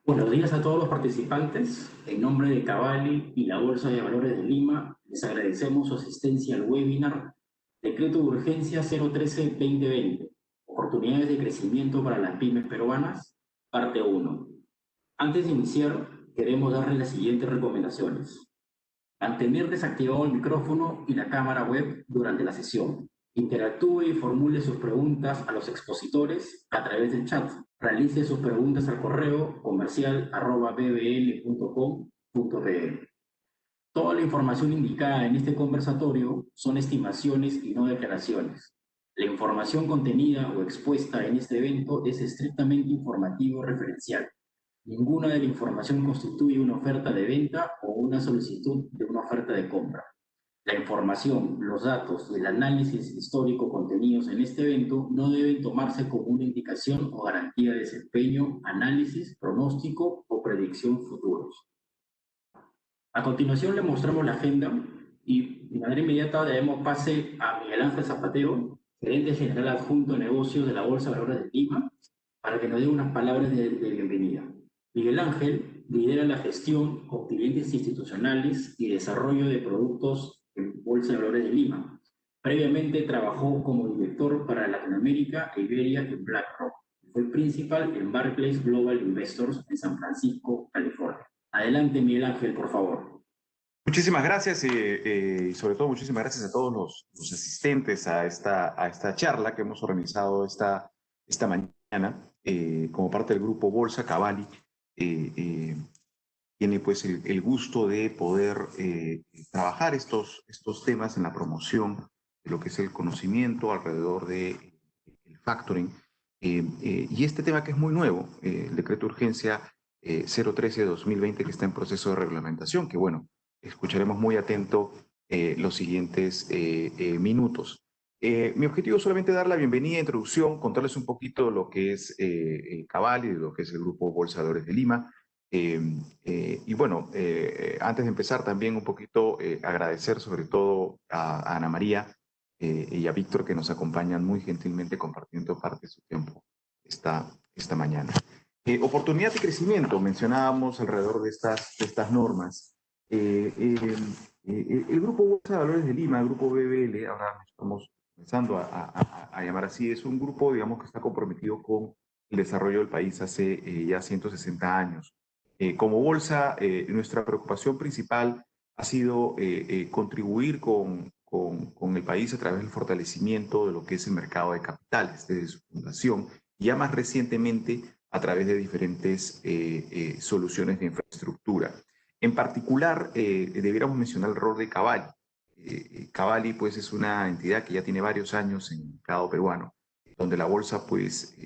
Buenos días a todos los participantes. En nombre de Cavalli y la Bolsa de Valores de Lima, les agradecemos su asistencia al webinar Decreto de Urgencia 013-2020, Oportunidades de Crecimiento para las Pymes Peruanas, parte 1. Antes de iniciar, queremos darles las siguientes recomendaciones. Mantener desactivado el micrófono y la cámara web durante la sesión. Interactúe y formule sus preguntas a los expositores a través del chat. Realice sus preguntas al correo comercial@bbl.com.pe. Toda la información indicada en este conversatorio son estimaciones y no declaraciones. La información contenida o expuesta en este evento es estrictamente informativo referencial. Ninguna de la información constituye una oferta de venta o una solicitud de una oferta de compra. La información, los datos y el análisis histórico contenidos en este evento no deben tomarse como una indicación o garantía de desempeño, análisis, pronóstico o predicción futuros. A continuación le mostramos la agenda y de manera inmediata le damos pase a Miguel Ángel Zapatero, gerente general adjunto de negocios de la Bolsa de Valores de Lima, para que nos dé unas palabras de bienvenida. Miguel Ángel lidera la gestión con clientes institucionales y desarrollo de productos en Bolsa de Valores de Lima. Previamente trabajó como director para Latinoamérica e Iberia en BlackRock. Fue principal en Barclays Global Investors en San Francisco, California. Adelante, Miguel Ángel, por favor. Muchísimas gracias y sobre todo muchísimas gracias a todos los asistentes a esta charla que hemos organizado esta mañana como parte del grupo Bolsa Cavalli. Tiene pues el gusto de poder trabajar estos temas en la promoción de lo que es el conocimiento alrededor del factoring. Y este tema que es muy nuevo, el decreto de urgencia 013-2020 que está en proceso de reglamentación, que bueno, escucharemos muy atento los siguientes minutos. Mi objetivo es solamente dar la bienvenida, introducción, contarles un poquito lo que es Cavalli, de lo que es el Grupo Bolsa de Valores de Lima. Y bueno, antes de empezar también un poquito agradecer sobre todo a Ana María y a Víctor que nos acompañan muy gentilmente compartiendo parte de su tiempo esta mañana. Oportunidad de crecimiento, mencionábamos alrededor de estas normas. El Grupo Bolsa de Valores de Lima, el Grupo BBL, ahora estamos empezando a llamar así, es un grupo, digamos, que está comprometido con el desarrollo del país hace ya 160 años. Como Bolsa, nuestra preocupación principal ha sido contribuir con el país a través del fortalecimiento de lo que es el mercado de capitales desde su fundación y ya más recientemente a través de diferentes soluciones de infraestructura. En particular, debiéramos mencionar el rol de Cavalli. Cavalli pues, es una entidad que ya tiene varios años en el mercado peruano, donde la bolsa pues,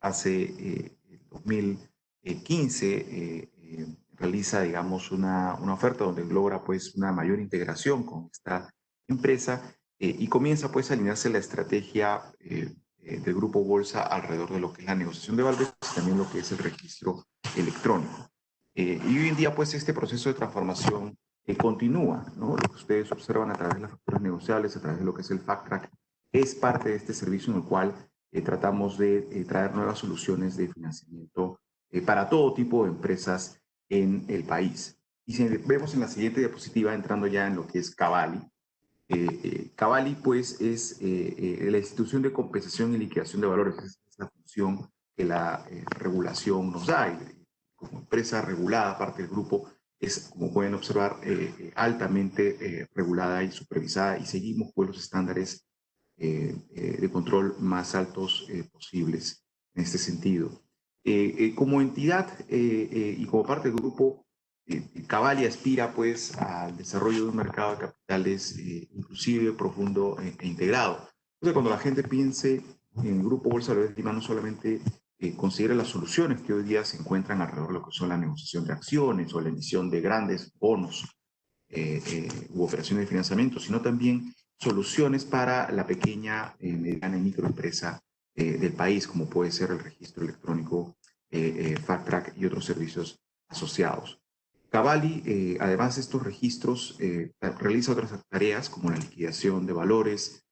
hace 2015 realiza, digamos, una oferta donde logra pues una mayor integración con esta empresa y comienza pues a alinearse la estrategia del Grupo Bolsa alrededor de lo que es la negociación de valores y también lo que es el registro electrónico. Y hoy en día pues este proceso de transformación continúa, ¿no? Lo que ustedes observan a través de las facturas negociables, a través de lo que es el FactTrack, es parte de este servicio en el cual tratamos de traer nuevas soluciones de financiamiento para todo tipo de empresas en el país. Y si vemos en la siguiente diapositiva, entrando ya en lo que es Cavalli, Cavalli pues es la institución de compensación y liquidación de valores, es la función que la regulación nos da. Y como empresa regulada, parte del grupo, es, como pueden observar, altamente regulada y supervisada y seguimos pues los estándares de control más altos posibles en este sentido. Como entidad y como parte del grupo, Cavalli aspira pues al desarrollo de un mercado de capitales inclusive, profundo e integrado. Entonces, cuando la gente piense en el Grupo Bolsa de Valores de Lima, no solamente considera las soluciones que hoy día se encuentran alrededor de lo que son la negociación de acciones o la emisión de grandes bonos u operaciones de financiamiento, sino también soluciones para la pequeña, mediana y microempresa del país, como puede ser el registro electrónico, FactTrack y otros servicios asociados. Cavalli, además de estos registros, realiza otras tareas como la liquidación de valores,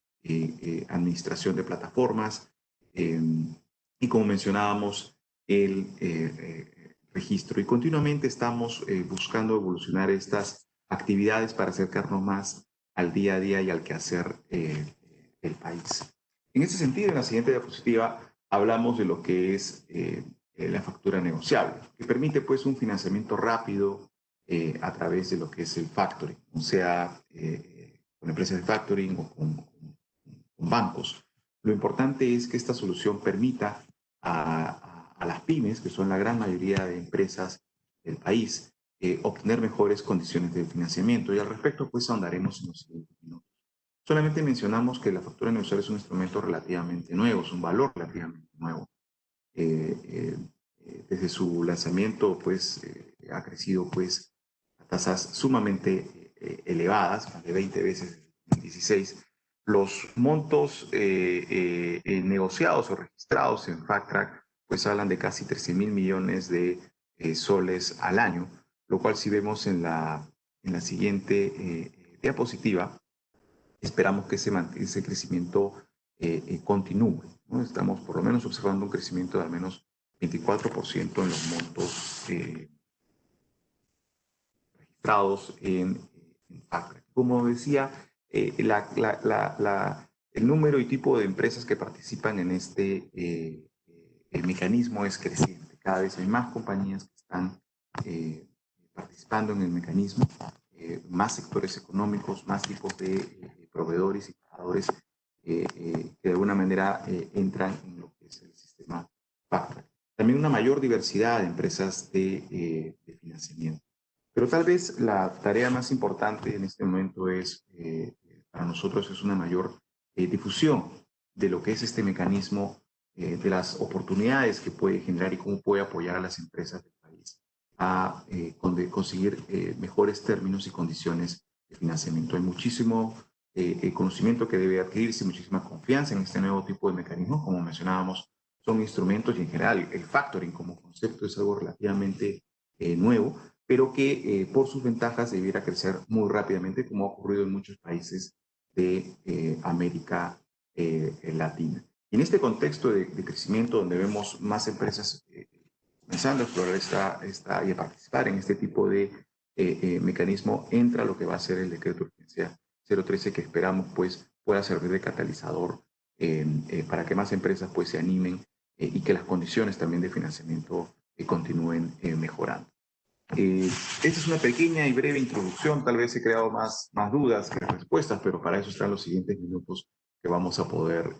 administración de plataformas y como mencionábamos, el registro. Y continuamente estamos buscando evolucionar estas actividades para acercarnos más al día a día y al quehacer del país. En ese sentido, en la siguiente diapositiva hablamos de lo que es la factura negociable, que permite pues un financiamiento rápido a través de lo que es el factoring, o sea, con empresas de factoring o con bancos. Lo importante es que esta solución permita a las pymes, que son la gran mayoría de empresas del país, obtener mejores condiciones de financiamiento. Y al respecto, pues ahondaremos en los siguientes minutos. Solamente mencionamos que la factura negociable es un instrumento relativamente nuevo, es un valor relativamente nuevo. Desde su lanzamiento, pues, ha crecido, pues, a tasas sumamente elevadas, más de 20 veces en 2016. Los montos negociados o registrados en FactTrack, pues, hablan de casi 13.000 millones de soles al año, lo cual si vemos en la siguiente diapositiva, esperamos que ese crecimiento continúe, ¿no? Estamos por lo menos observando un crecimiento de al menos 24% en los montos registrados en FactTrack. Como decía, el número y tipo de empresas que participan en este mecanismo es creciente. Cada vez hay más compañías que están participando en el mecanismo, más sectores económicos, más tipos de proveedores y pagadores que de alguna manera entran en lo que es el sistema FactTrack. También una mayor diversidad de empresas de financiamiento. Pero tal vez la tarea más importante en este momento es, para nosotros, es una mayor difusión de lo que es este mecanismo, de las oportunidades que puede generar y cómo puede apoyar a las empresas del país a conseguir mejores términos y condiciones de financiamiento. Hay muchísimo conocimiento que debe adquirirse, muchísima confianza en este nuevo tipo de mecanismos. Como mencionábamos, son instrumentos y en general el factoring como concepto es algo relativamente nuevo, pero que por sus ventajas debiera crecer muy rápidamente, como ha ocurrido en muchos países de América Latina. Y en este contexto de crecimiento, donde vemos más empresas comenzando a explorar y a participar en este tipo de mecanismo, entra lo que va a ser el decreto de urgencia 013, que esperamos pues pueda servir de catalizador para que más empresas pues se animen y que las condiciones también de financiamiento continúen mejorando. Esta es una pequeña y breve introducción, tal vez he creado más dudas que respuestas, pero para eso están los siguientes minutos que vamos a poder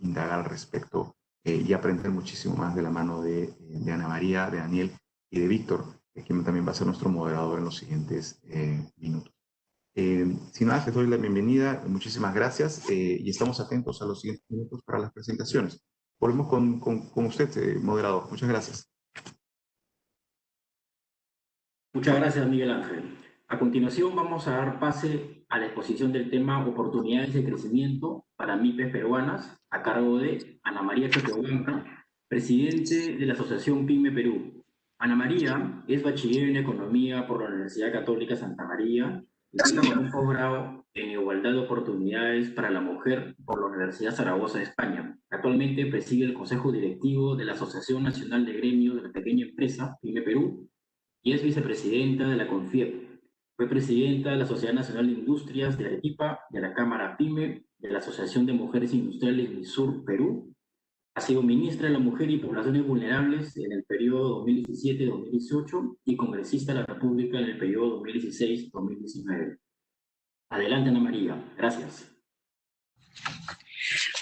indagar al respecto y aprender muchísimo más de la mano de Ana María, de Daniel y de Víctor, quien también va a ser nuestro moderador en los siguientes minutos. Sin más, les doy la bienvenida, muchísimas gracias y estamos atentos a los siguientes minutos para las presentaciones. Volvemos con usted, moderador. Muchas gracias. Muchas gracias, Miguel Ángel. A continuación vamos a dar pase a la exposición del tema Oportunidades de Crecimiento para MIPES Peruanas, a cargo de Ana María Choquehuanca, presidente de la Asociación PYME Perú. Ana María es bachiller en Economía por la Universidad Católica Santa María y cuenta con un posgrado en Igualdad de Oportunidades para la Mujer por la Universidad Zaragoza de España. Actualmente preside el Consejo Directivo de la Asociación Nacional de Gremios de la Pequeña Empresa, PYME Perú, y es vicepresidenta de la CONFIEP. Fue presidenta de la Sociedad Nacional de Industrias de Arequipa, de la Cámara PYME, de la Asociación de Mujeres Industriales del Sur Perú. Ha sido ministra de la Mujer y Poblaciones Vulnerables en el periodo 2017-2018 y congresista de la República en el periodo 2016-2019. Adelante, Ana María. Gracias.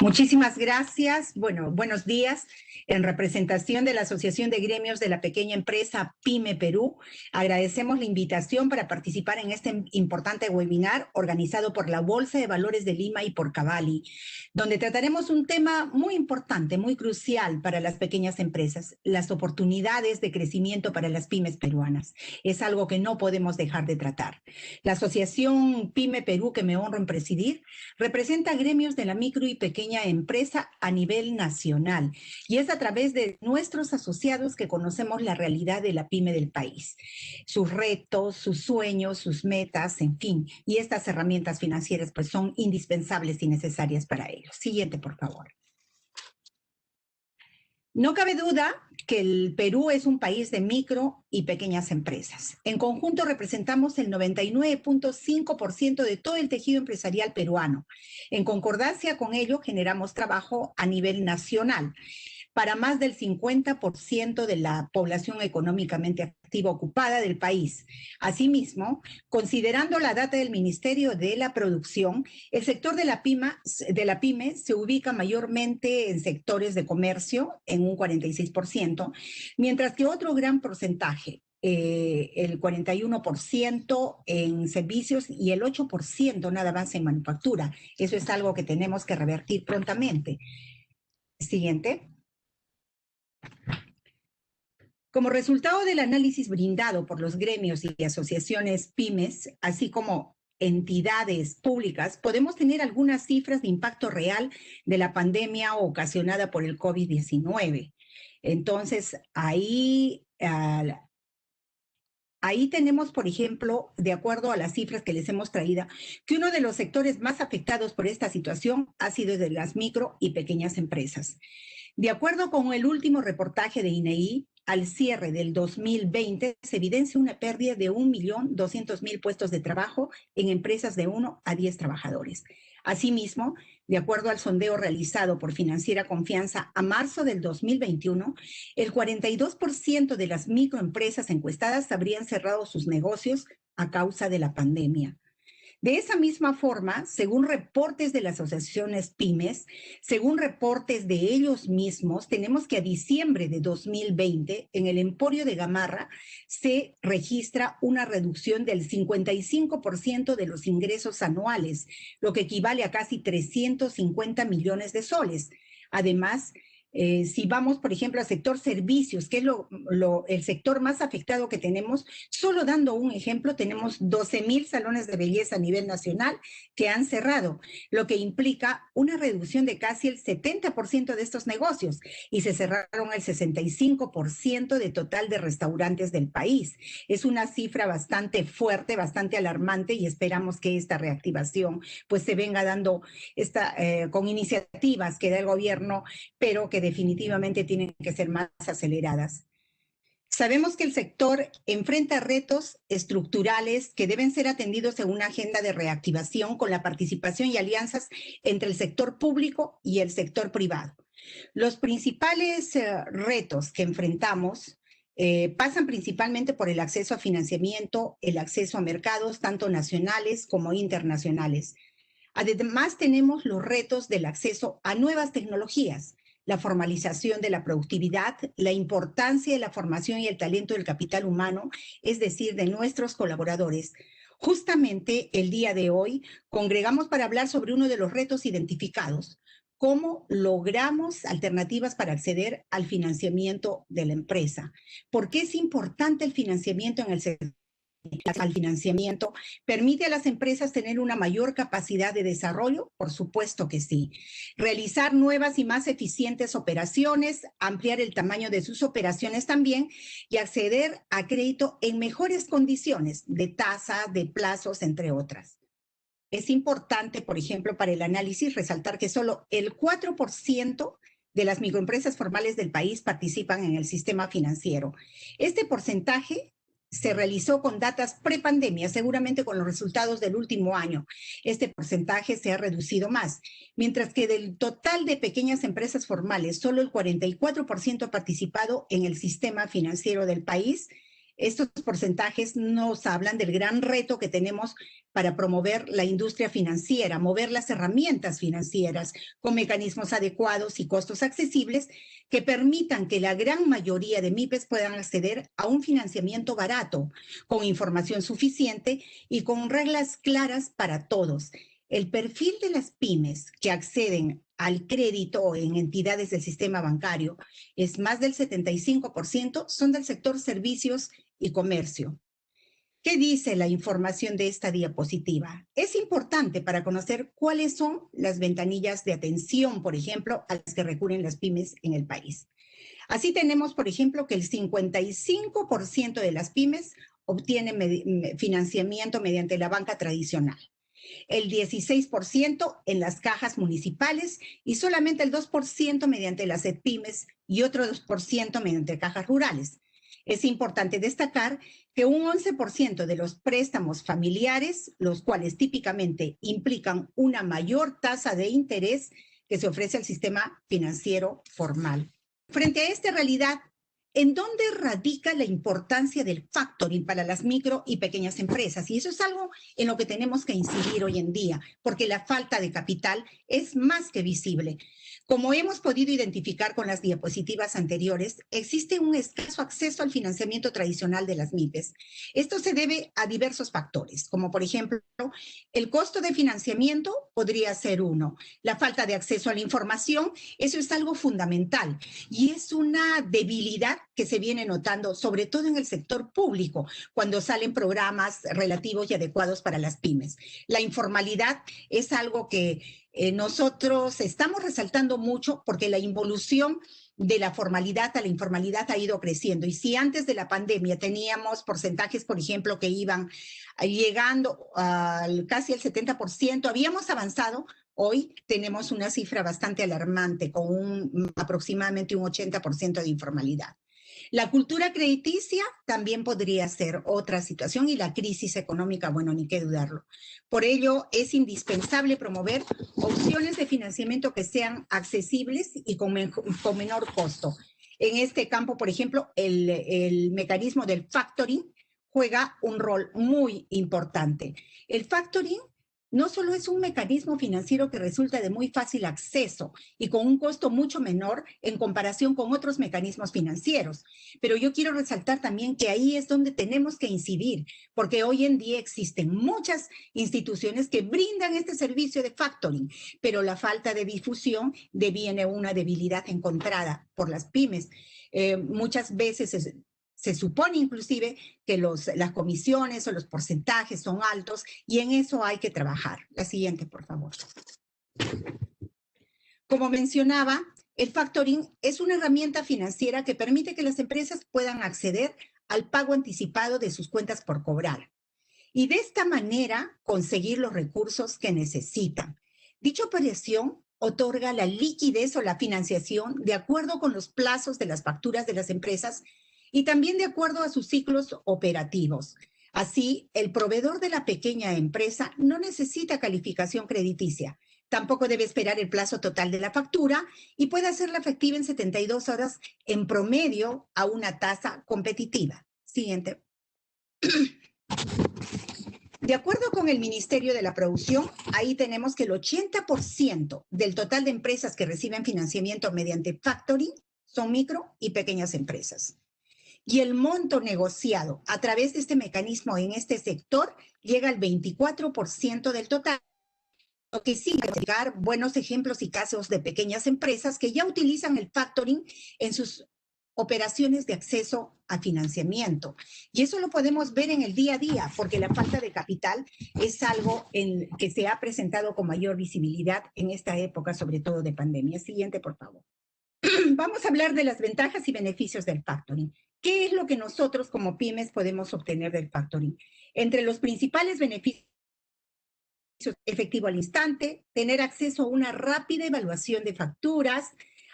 Muchísimas gracias. Bueno, buenos días. En representación de la Asociación de Gremios de la Pequeña Empresa PYME Perú, agradecemos la invitación para participar en este importante webinar organizado por la Bolsa de Valores de Lima y por Cavali, donde trataremos un tema muy importante, muy crucial para las pequeñas empresas, las oportunidades de crecimiento para las pymes peruanas. Es algo que no podemos dejar de tratar. La Asociación PYME Perú, que me honro en presidir, representa gremios de la micro y pequeña empresa a nivel nacional y es a través de nuestros asociados que conocemos la realidad de la pyme del país, sus retos, sus sueños, sus metas, en fin, y estas herramientas financieras pues son indispensables y necesarias para ellos. Siguiente, por favor. No cabe duda que el Perú es un país de micro y pequeñas empresas. En conjunto representamos el 99.5% de todo el tejido empresarial peruano. En concordancia con ello, generamos trabajo a nivel nacional para más del 50% de la población económicamente activa ocupada del país. Asimismo, considerando la data del Ministerio de la Producción, el sector de la pyme se ubica mayormente en sectores de comercio, en un 46%, mientras que otro gran porcentaje, el 41% en servicios y el 8% nada más en manufactura. Eso es algo que tenemos que revertir prontamente. Siguiente. Como resultado del análisis brindado por los gremios y asociaciones pymes, así como entidades públicas, podemos tener algunas cifras de impacto real de la pandemia ocasionada por el COVID-19. Entonces, ahí tenemos, por ejemplo, de acuerdo a las cifras que les hemos traído, que uno de los sectores más afectados por esta situación ha sido de las micro y pequeñas empresas. De acuerdo con el último reportaje de INEI, al cierre del 2020 se evidencia una pérdida de 1.200.000 puestos de trabajo en empresas de 1 a 10 trabajadores. Asimismo, de acuerdo al sondeo realizado por Financiera Confianza a marzo del 2021, el 42% de las microempresas encuestadas habrían cerrado sus negocios a causa de la pandemia. De esa misma forma, según reportes de las asociaciones pymes, según reportes de ellos mismos, tenemos que a diciembre de 2020, en el Emporio de Gamarra, se registra una reducción del 55% de los ingresos anuales, lo que equivale a casi 350 millones de soles. Además, si vamos, por ejemplo, al sector servicios, que es el sector más afectado que tenemos, solo dando un ejemplo, tenemos 12,000 salones de belleza a nivel nacional que han cerrado, lo que implica una reducción de casi el 70% de estos negocios, y se cerraron el 65% de total de restaurantes del país. Es una cifra bastante fuerte, bastante alarmante, y esperamos que esta reactivación pues se venga dando con iniciativas que da el gobierno, pero que definitivamente tienen que ser más aceleradas. Sabemos que el sector enfrenta retos estructurales que deben ser atendidos en una agenda de reactivación con la participación y alianzas entre el sector público y el sector privado. Los principales retos que enfrentamos pasan principalmente por el acceso a financiamiento, el acceso a mercados tanto nacionales como internacionales. Además, tenemos los retos del acceso a nuevas tecnologías, la formalización de la productividad, la importancia de la formación y el talento del capital humano, es decir, de nuestros colaboradores. Justamente el día de hoy congregamos para hablar sobre uno de los retos identificados: cómo logramos alternativas para acceder al financiamiento de la empresa. ¿Por qué es importante el financiamiento en el sector? Al financiamiento, ¿permite a las empresas tener una mayor capacidad de desarrollo? Por supuesto que sí. Realizar nuevas y más eficientes operaciones, ampliar el tamaño de sus operaciones también, y acceder a crédito en mejores condiciones de tasa, de plazos, entre otras. Es importante, por ejemplo, para el análisis, resaltar que solo el 4% de las microempresas formales del país participan en el sistema financiero. Este porcentaje se realizó con datas prepandemia, seguramente con los resultados del último año. Este porcentaje se ha reducido más, mientras que del total de pequeñas empresas formales, solo el 44% ha participado en el sistema financiero del país. Estos porcentajes nos hablan del gran reto que tenemos para promover la industria financiera, mover las herramientas financieras con mecanismos adecuados y costos accesibles que permitan que la gran mayoría de MIPES puedan acceder a un financiamiento barato, con información suficiente y con reglas claras para todos. El perfil de las pymes que acceden al crédito en entidades del sistema bancario es más del 75%, son del sector servicios y comercio. ¿Qué dice la información de esta diapositiva? Es importante para conocer cuáles son las ventanillas de atención, por ejemplo, a las que recurren las pymes en el país. Así tenemos, por ejemplo, que el 55% de las pymes obtienen financiamiento mediante la banca tradicional. el 16% en las cajas municipales y solamente el 2% mediante las EPIMES y otro 2% mediante cajas rurales. Es importante destacar que un 11% de los préstamos familiares, los cuales típicamente implican una mayor tasa de interés que se ofrece al sistema financiero formal. Frente a esta realidad, ¿en dónde radica la importancia del factoring para las micro y pequeñas empresas? Y eso es algo en lo que tenemos que incidir hoy en día, porque la falta de capital es más que visible. Como hemos podido identificar con las diapositivas anteriores, existe un escaso acceso al financiamiento tradicional de las MIPES. Esto se debe a diversos factores, como por ejemplo, el costo de financiamiento podría ser uno. La falta de acceso a la información, eso es algo fundamental y es una debilidad que se viene notando, sobre todo en el sector público, cuando salen programas relativos y adecuados para las pymes. La informalidad es algo que nosotros estamos resaltando mucho porque la involución de la formalidad a la informalidad ha ido creciendo. Y si antes de la pandemia teníamos porcentajes, por ejemplo, que iban llegando casi al 70%, habíamos avanzado. Hoy tenemos una cifra bastante alarmante con aproximadamente un 80% de informalidad. La cultura crediticia también podría ser otra situación y la crisis económica, bueno, ni qué dudarlo. Por ello, es indispensable promover opciones de financiamiento que sean accesibles y con menor costo. En este campo, por ejemplo, el mecanismo del factoring juega un rol muy importante. El factoring no solo es un mecanismo financiero que resulta de muy fácil acceso y con un costo mucho menor en comparación con otros mecanismos financieros, pero yo quiero resaltar también que ahí es donde tenemos que incidir, porque hoy en día existen muchas instituciones que brindan este servicio de factoring, pero la falta de difusión deviene una debilidad encontrada por las pymes. Muchas veces se supone inclusive que las comisiones o los porcentajes son altos y en eso hay que trabajar. La siguiente, por favor. Como mencionaba, el factoring es una herramienta financiera que permite que las empresas puedan acceder al pago anticipado de sus cuentas por cobrar y de esta manera conseguir los recursos que necesitan. Dicha operación otorga la liquidez o la financiación de acuerdo con los plazos de las facturas de las empresas y también de acuerdo a sus ciclos operativos. Así, el proveedor de la pequeña empresa no necesita calificación crediticia, tampoco debe esperar el plazo total de la factura y puede hacerla efectiva en 72 horas en promedio a una tasa competitiva. Siguiente. De acuerdo con el Ministerio de la Producción, ahí tenemos que el 80% del total de empresas que reciben financiamiento mediante factoring son micro y pequeñas empresas. Y el monto negociado a través de este mecanismo en este sector llega al 24% del total. Lo que sí hay que dar buenos ejemplos y casos de pequeñas empresas que ya utilizan el factoring en sus operaciones de acceso a financiamiento. Y eso lo podemos ver en el día a día, porque la falta de capital es algo que se ha presentado con mayor visibilidad en esta época, sobre todo de pandemia. Siguiente, por favor. Vamos a hablar de las ventajas y beneficios del factoring. ¿Qué es lo que nosotros como pymes podemos obtener del factoring? Entre los principales beneficios, efectivo al instante, tener acceso a una rápida evaluación de facturas,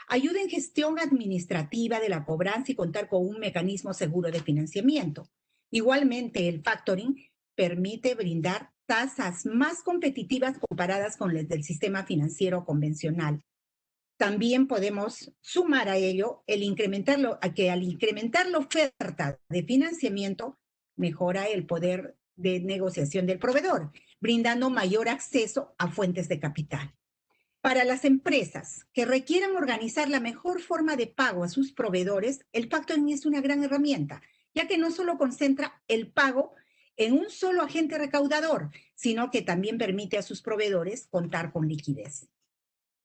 ayuda en gestión administrativa de la cobranza y contar con un mecanismo seguro de financiamiento. Igualmente, el factoring permite brindar tasas más competitivas comparadas con las del sistema financiero convencional. También podemos sumar a ello al incrementar la oferta de financiamiento, mejora el poder de negociación del proveedor, brindando mayor acceso a fuentes de capital. Para las empresas que requieran organizar la mejor forma de pago a sus proveedores, el factoring es una gran herramienta, ya que no solo concentra el pago en un solo agente recaudador, sino que también permite a sus proveedores contar con liquidez.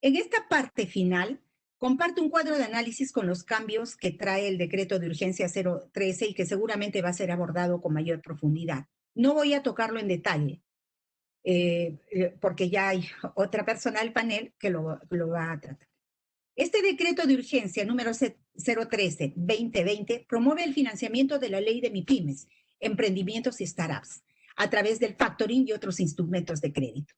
En esta parte final, comparto un cuadro de análisis con los cambios que trae el decreto de urgencia 013 y que seguramente va a ser abordado con mayor profundidad. No voy a tocarlo en detalle, porque ya hay otra persona del panel que lo va a tratar. Este decreto de urgencia número 013-2020 promueve el financiamiento de la ley de MIPYMES, emprendimientos y startups. a través del factoring y otros instrumentos de crédito.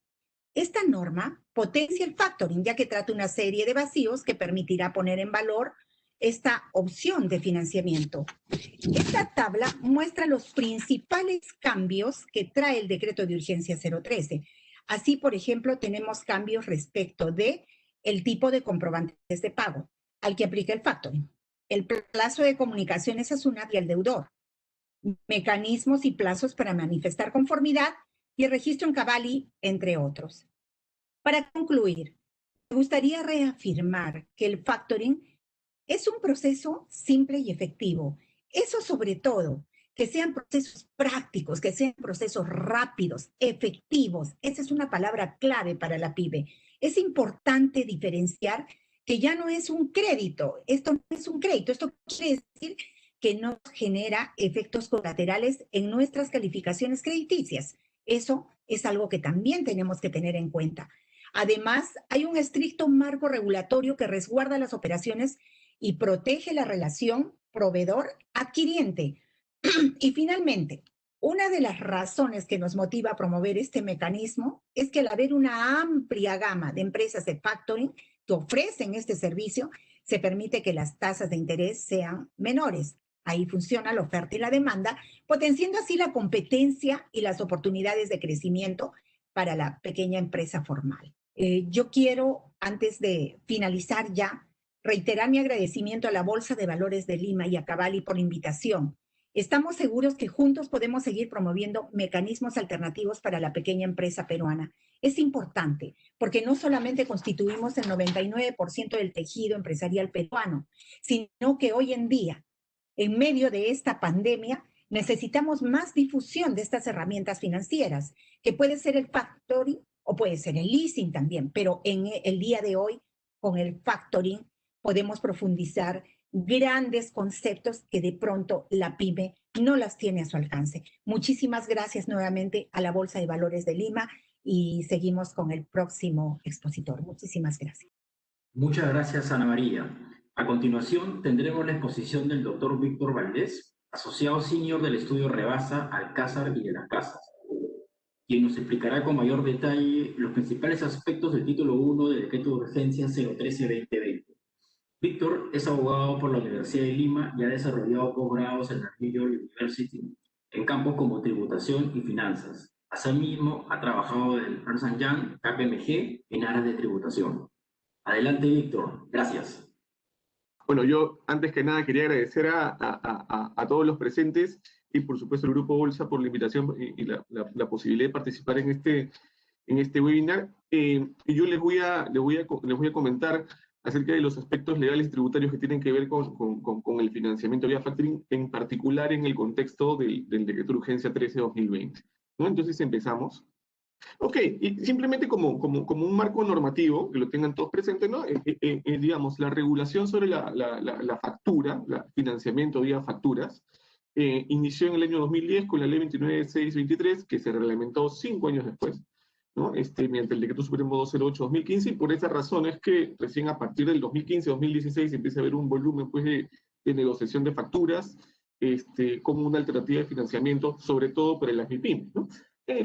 Esta norma potencia el factoring, ya que trata una serie de vacíos que permitirá poner en valor esta opción de financiamiento. Esta tabla muestra los principales cambios que trae el decreto de urgencia 013. Así, por ejemplo, tenemos cambios respecto de el tipo de comprobantes de pago al que aplica el factoring, el plazo de comunicaciones a SUNAT y al deudor, mecanismos y plazos para manifestar conformidad y el registro en Cavalli, entre otros. Para concluir, me gustaría reafirmar que el factoring es un proceso simple y efectivo. Eso sobre todo, que sean procesos prácticos, que sean procesos rápidos, efectivos. Esa es una palabra clave para la PYME. Es importante diferenciar que ya no es un crédito. Esto no es un crédito. Esto quiere decir que no genera efectos colaterales en nuestras calificaciones crediticias. Eso es algo que también tenemos que tener en cuenta. Además, hay un estricto marco regulatorio que resguarda las operaciones y protege la relación proveedor-adquiriente. Y finalmente, una de las razones que nos motiva a promover este mecanismo es que al haber una amplia gama de empresas de factoring que ofrecen este servicio, se permite que las tasas de interés sean menores. Ahí funciona la oferta y la demanda, potenciando así la competencia y las oportunidades de crecimiento para la pequeña empresa formal. Yo quiero, antes de finalizar ya, reiterar mi agradecimiento a la Bolsa de Valores de Lima y a Cavalli por la invitación. Estamos seguros que juntos podemos seguir promoviendo mecanismos alternativos para la pequeña empresa peruana. Es importante porque no solamente constituimos el 99% del tejido empresarial peruano, sino que hoy en día, en medio de esta pandemia, necesitamos más difusión de estas herramientas financieras, que puede ser el factoring o puede ser el leasing también, pero en el día de hoy, con el factoring, podemos profundizar grandes conceptos que de pronto la PYME no las tiene a su alcance. Muchísimas gracias nuevamente a la Bolsa de Valores de Lima y seguimos con el próximo expositor. Muchísimas gracias. Muchas gracias, Ana María. A continuación tendremos la exposición del doctor Víctor Valdés, asociado senior del estudio Rebasa, Alcázar y de las Casas, quien nos explicará con mayor detalle los principales aspectos del título 1 del decreto de urgencia 013-2020. Víctor es abogado por la Universidad de Lima y ha desarrollado posgrados en la New York University en campos como tributación y finanzas. Asimismo, ha trabajado en Ernst & Young, KPMG, en áreas de tributación. Adelante, Víctor. Gracias. Bueno, yo antes que nada quería agradecer a todos los presentes y por supuesto al Grupo Bolsa por la invitación y la posibilidad de participar en este webinar. Y yo les voy a comentar acerca de los aspectos legales y tributarios que tienen que ver con el financiamiento vía factoring, en particular en el contexto del decreto de urgencia 13-2020. ¿No? Entonces empezamos. Ok, y simplemente como un marco normativo, que lo tengan todos presentes, ¿no? Digamos, la regulación sobre la factura, el financiamiento vía facturas, inició en el año 2010 con la ley 29.623, que se reglamentó 5 años después, ¿no? Mediante el decreto supremo 208-2015, y por esa razón es que recién a partir del 2015-2016 empieza a haber un volumen pues, de negociación de facturas como una alternativa de financiamiento, sobre todo para las MIPYME, ¿no?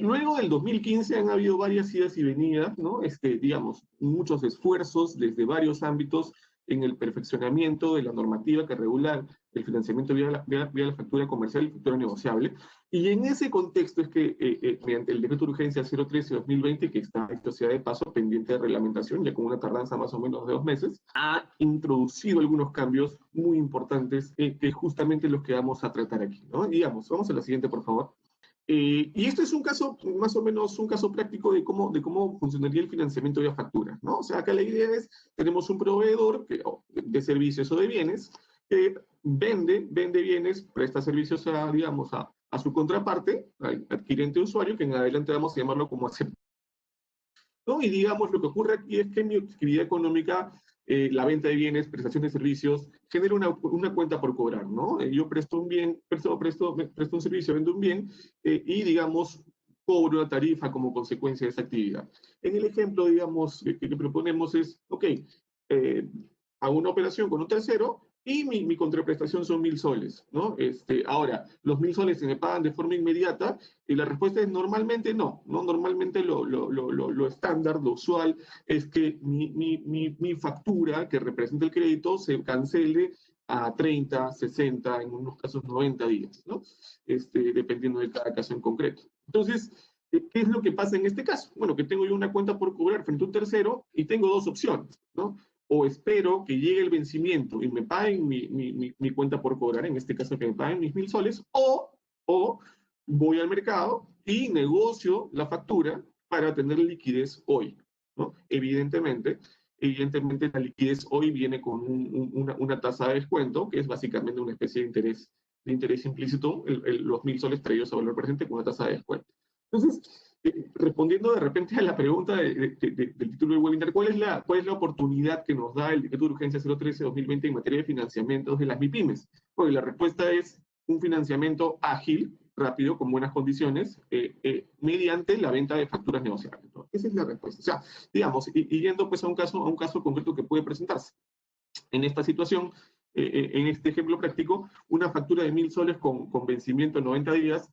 Luego del 2015 han habido varias idas y venidas, ¿no? Digamos, muchos esfuerzos desde varios ámbitos en el perfeccionamiento de la normativa que regula el financiamiento vía la factura comercial y factura negociable. Y en ese contexto es que, mediante el decreto de urgencia 013-2020, que está, esto sea de paso, pendiente de reglamentación, ya con una tardanza más o menos de 2 meses, ha introducido algunos cambios muy importantes, que justamente los que vamos a tratar aquí, ¿no? Digamos, vamos a la siguiente, por favor. Y esto es un caso, más o menos un caso práctico de cómo funcionaría el financiamiento vía factura, ¿no? O sea, acá la idea es, tenemos un proveedor de servicios o de bienes que vende bienes, presta servicios digamos, a su contraparte, al adquirente usuario, que en adelante vamos a llamarlo como aceptante, ¿no? Y digamos, lo que ocurre aquí es que en mi actividad económica, la venta de bienes, prestación de servicios, genera una cuenta por cobrar, ¿no? Yo presto un bien, presto un servicio, vendo un bien, y digamos, cobro una tarifa como consecuencia de esa actividad. En el ejemplo, digamos, que proponemos es, ok, hago una operación con un tercero y mi contraprestación son 1.000 soles, ¿no? Ahora, los 1.000 soles se me pagan de forma inmediata, y la respuesta es normalmente no, ¿no? Normalmente lo estándar, lo usual, es que mi factura que representa el crédito se cancele a 30, 60, en unos casos 90 días, ¿no? Dependiendo de cada caso en concreto. Entonces, ¿qué es lo que pasa en este caso? Bueno, que tengo yo una cuenta por cobrar frente a un tercero y tengo dos opciones, ¿no? O espero que llegue el vencimiento y me paguen mi cuenta por cobrar, en este caso que me paguen mis 1.000 soles, o voy al mercado y negocio la factura para tener liquidez hoy, ¿no? Evidentemente la liquidez hoy viene con una tasa de descuento, que es básicamente una especie de interés implícito, los 1.000 soles traídos a valor presente con una tasa de descuento. Entonces, respondiendo de repente a la pregunta del título del webinar, ¿cuál es la oportunidad que nos da el decreto de urgencia 013-2020 en materia de financiamientos de las MIPYMES? Bueno, la respuesta es un financiamiento ágil, rápido, con buenas condiciones, mediante la venta de facturas negociables, ¿no? Esa es la respuesta. O sea, digamos, y yendo pues a un caso concreto que puede presentarse. En esta situación, en este ejemplo práctico, una factura de 1.000 soles con vencimiento en 90 días,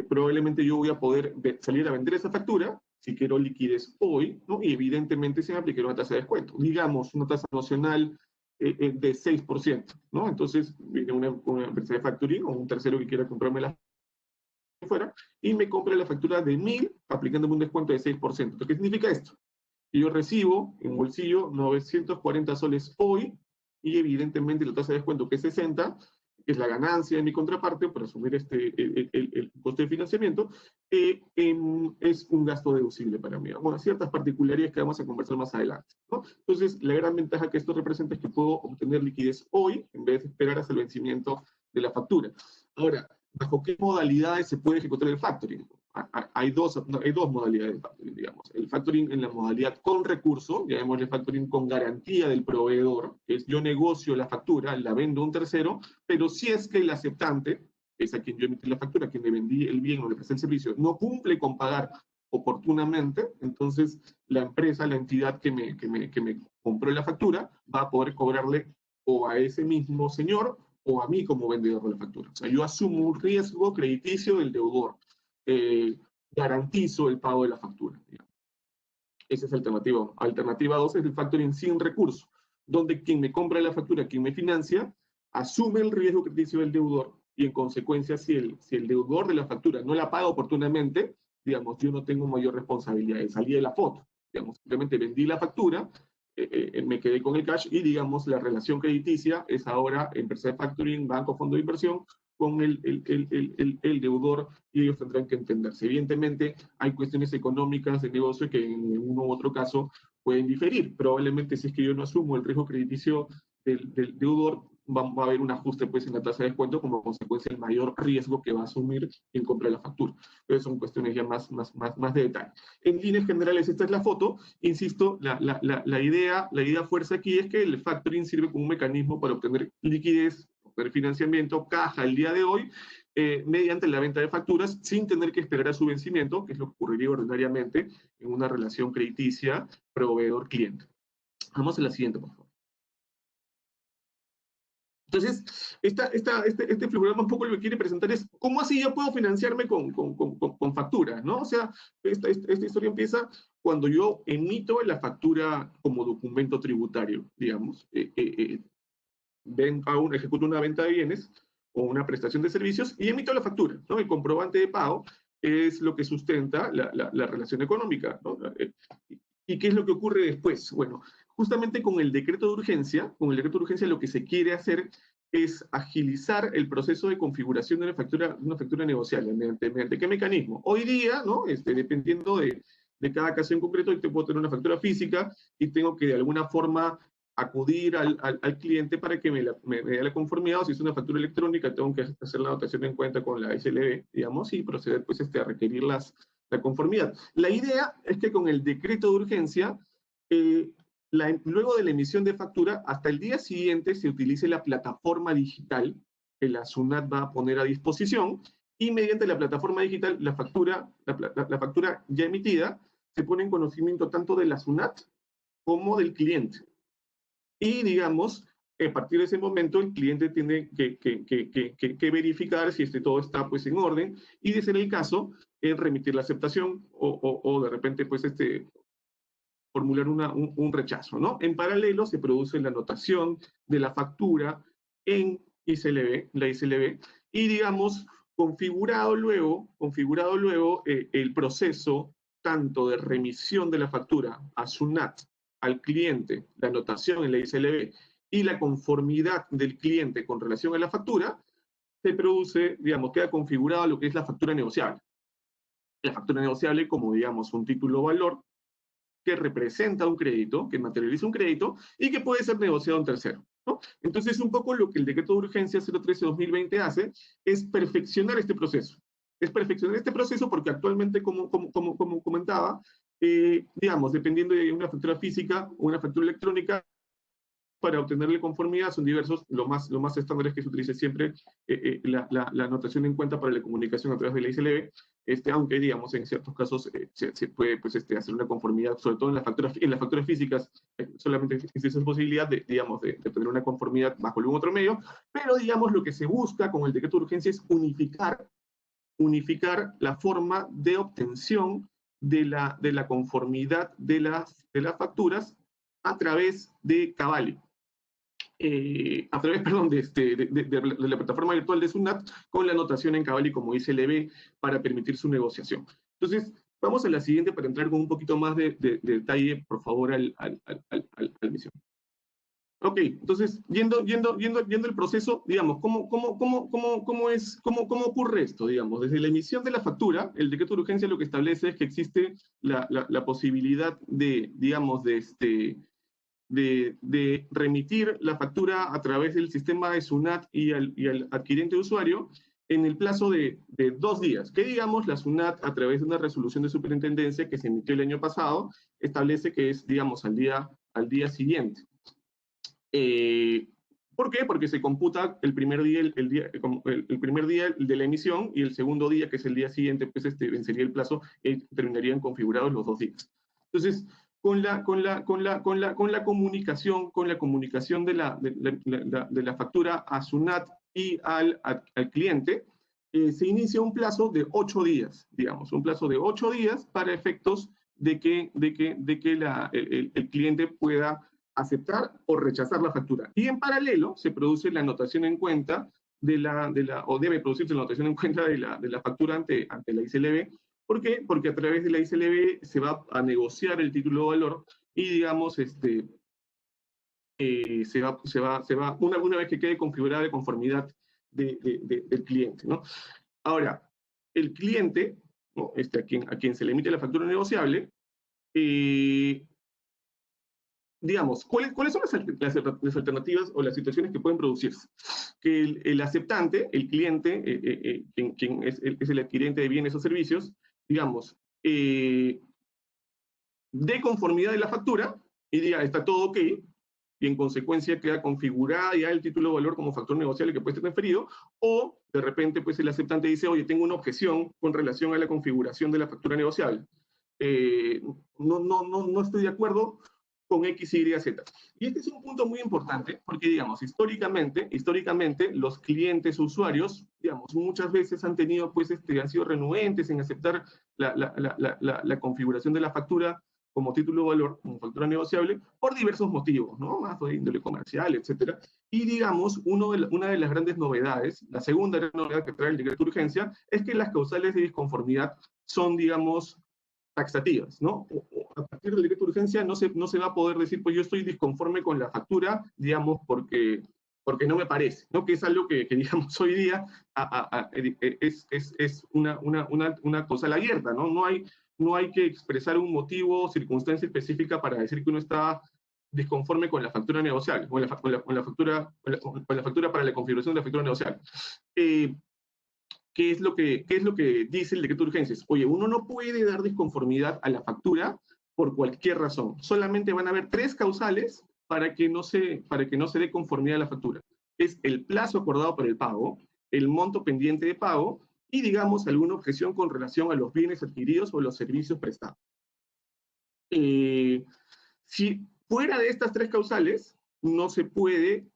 probablemente yo voy a poder salir a vender esa factura si quiero liquidez hoy, ¿no? Y evidentemente se me aplicará una tasa de descuento. Digamos, una tasa nacional de 6%, ¿no? Entonces, viene una empresa de factoring o un tercero que quiera comprarme la fuera y me compra la factura de 1.000 aplicándome un descuento de 6%. ¿Qué significa esto? Y yo recibo en bolsillo 940 soles hoy, y evidentemente la tasa de descuento, que es 60, que es la ganancia de mi contraparte por asumir el coste de financiamiento, es un gasto deducible para mí. Bueno, ciertas particularidades que vamos a conversar más adelante, ¿no? Entonces, la gran ventaja que esto representa es que puedo obtener liquidez hoy en vez de esperar hasta el vencimiento de la factura. Ahora, ¿bajo qué modalidades se puede ejecutar el factoring? Hay dos modalidades de factoring, digamos. El factoring en la modalidad con recurso, llamémosle factoring con garantía del proveedor, que es yo negocio la factura, la vendo a un tercero, pero si es que el aceptante, es a quien yo emití la factura, a quien le vendí el bien o le presté el servicio, no cumple con pagar oportunamente, entonces la empresa, la entidad que me compró la factura, va a poder cobrarle o a ese mismo señor o a mí como vendedor de la factura. O sea, yo asumo un riesgo crediticio del deudor. Garantizo el pago de la factura. Digamos. Esa es la alternativa. Alternativa 2 es el factoring sin recurso, donde quien me compra la factura, quien me financia, asume el riesgo crediticio del deudor, y en consecuencia, si el deudor de la factura no la paga oportunamente, digamos, yo no tengo mayor responsabilidad, salí de la foto. Digamos, simplemente vendí la factura, me quedé con el cash, y digamos, la relación crediticia es ahora empresa de factoring, banco, fondo de inversión, con el deudor, y ellos tendrán que entenderse. Evidentemente, hay cuestiones económicas de negocio que en uno u otro caso pueden diferir. Probablemente, si es que yo no asumo el riesgo crediticio del deudor, va a haber un ajuste pues, en la tasa de descuento como consecuencia del mayor riesgo que va a asumir quien compra la factura. Pero son cuestiones ya más de detalle. En líneas generales, esta es la foto. Insisto, la idea fuerza aquí es que el factoring sirve como un mecanismo para obtener liquidez, obtener financiamiento, caja el día de hoy, mediante la venta de facturas, sin tener que esperar a su vencimiento, que es lo que ocurriría ordinariamente en una relación crediticia proveedor-cliente. Vamos a la siguiente, por favor. Entonces, este programa un poco lo que quiere presentar es cómo así yo puedo financiarme con facturas, ¿no? O sea, esta historia empieza cuando yo emito la factura como documento tributario, digamos. Ejecuto una venta de bienes o una prestación de servicios y emito la factura, ¿no? El comprobante de pago es lo que sustenta la relación económica, ¿no? ¿Y qué es lo que ocurre después? Bueno, justamente con el decreto de urgencia, lo que se quiere hacer es agilizar el proceso de configuración de una factura negociable. ¿Mediante qué mecanismo? Hoy día, ¿no? Dependiendo de cada caso en concreto, yo puedo tener una factura física y tengo que de alguna forma acudir al cliente para que me dé la conformidad, o si es una factura electrónica, tengo que hacer la anotación en cuenta con la SLB, digamos, y proceder pues, a requerir la conformidad. La idea es que con el decreto de urgencia, luego de la emisión de factura, hasta el día siguiente se utilice la plataforma digital que la SUNAT va a poner a disposición, y mediante la plataforma digital, la factura ya emitida se pone en conocimiento tanto de la SUNAT como del cliente. Y, digamos, a partir de ese momento el cliente tiene que verificar si todo está pues en orden, y de ser el caso, remitir la aceptación o de repente pues formular un rechazo, ¿no? En paralelo se produce la anotación de la factura en ICLB, la ICLB, y digamos, configurado luego el proceso tanto de remisión de la factura a SUNAT, al cliente, la anotación en la ICLB y la conformidad del cliente con relación a la factura, se produce, digamos, queda configurado lo que es la factura negociable. La factura negociable como, digamos, un título valor que representa un crédito, que materializa un crédito y que puede ser negociado en tercero, ¿no? Entonces, un poco lo que el decreto de urgencia 013/2020 hace es perfeccionar este proceso. Es perfeccionar este proceso porque actualmente, como comentaba, digamos, dependiendo de una factura física o una factura electrónica, para obtenerle conformidad son diversos. Lo más estándar es que se utilice siempre la anotación en cuenta para la comunicación a través de la ICLB, aunque, digamos, en ciertos casos se puede pues, hacer una conformidad, sobre todo en las facturas físicas, solamente existe esa posibilidad de tener una conformidad bajo algún otro medio, pero, digamos, lo que se busca con el decreto de urgencia es unificar la forma de obtención de la conformidad de las facturas a través de Cavalli. A través, perdón, de la plataforma virtual de SUNAT, con la anotación en Cavalli como ICLB para permitir su negociación. Entonces, vamos a la siguiente para entrar con un poquito más de detalle, por favor, al misión. Ok, entonces, yendo el proceso, digamos, ¿cómo ocurre esto? Digamos, desde la emisión de la factura, el decreto de urgencia lo que establece es que existe la posibilidad digamos, de remitir la factura a través del sistema de SUNAT y al adquirente usuario en el plazo de 2 días, que, digamos, la SUNAT, a través de una resolución de superintendencia que se emitió el año pasado, establece que es, digamos, al día siguiente. ¿Por qué? Porque se computa el primer día, el primer día de la emisión, y el segundo día, que es el día siguiente, pues vencería el plazo, terminarían configurados los 2 días. Entonces, con la comunicación de la factura a SUNAT y al cliente, se inicia un plazo de 8 días, digamos, un plazo de 8 días para efectos de que el cliente pueda aceptar o rechazar la factura. Y en paralelo se produce la anotación en cuenta o debe producirse la anotación en cuenta de la factura ante la ICLB. ¿Por qué? Porque a través de la ICLB se va a negociar el título de valor y, digamos, una vez que quede configurada la conformidad del cliente, ¿no? Ahora, el cliente, ¿no? A quien se le emite la factura negociable, digamos, ¿cuáles son las alternativas o las situaciones que pueden producirse? Que el aceptante, el cliente, quien es el adquirente de bienes o servicios, digamos, de conformidad de la factura y diga, está todo ok, y en consecuencia queda configurada ya el título de valor como factor negociable que puede ser transferido, o de repente pues el aceptante dice, oye, tengo una objeción con relación a la configuración de la factura negociable. No estoy de acuerdo con X, Y, Z. Y este es un punto muy importante porque, digamos, históricamente los clientes usuarios, digamos, muchas veces han tenido, pues, han sido renuentes en aceptar la configuración de la factura como título de valor, como factura negociable, por diversos motivos, ¿no? Más de índole comercial, etcétera. Y, digamos, una de las grandes novedades, la segunda gran novedad que trae el decreto de urgencia, es que las causales de disconformidad son, digamos, taxativas, ¿no? A partir del decreto de urgencia no se va a poder decir, pues yo estoy disconforme con la factura, digamos, porque no me parece, ¿no? Que es algo que digamos, hoy día es una causal abierta, ¿no? No hay que expresar un motivo o circunstancia específica para decir que uno está disconforme con la factura negociable, con la factura para la configuración de la factura negociable. ¿Qué es lo que dice el decreto de urgencias? Oye, uno no puede dar disconformidad a la factura por cualquier razón. Solamente van a haber 3 causales para que no se dé conformidad a la factura. Es el plazo acordado para el pago, el monto pendiente de pago y, digamos, alguna objeción con relación a los bienes adquiridos o los servicios prestados. Si fuera de estas 3 causales, no se puede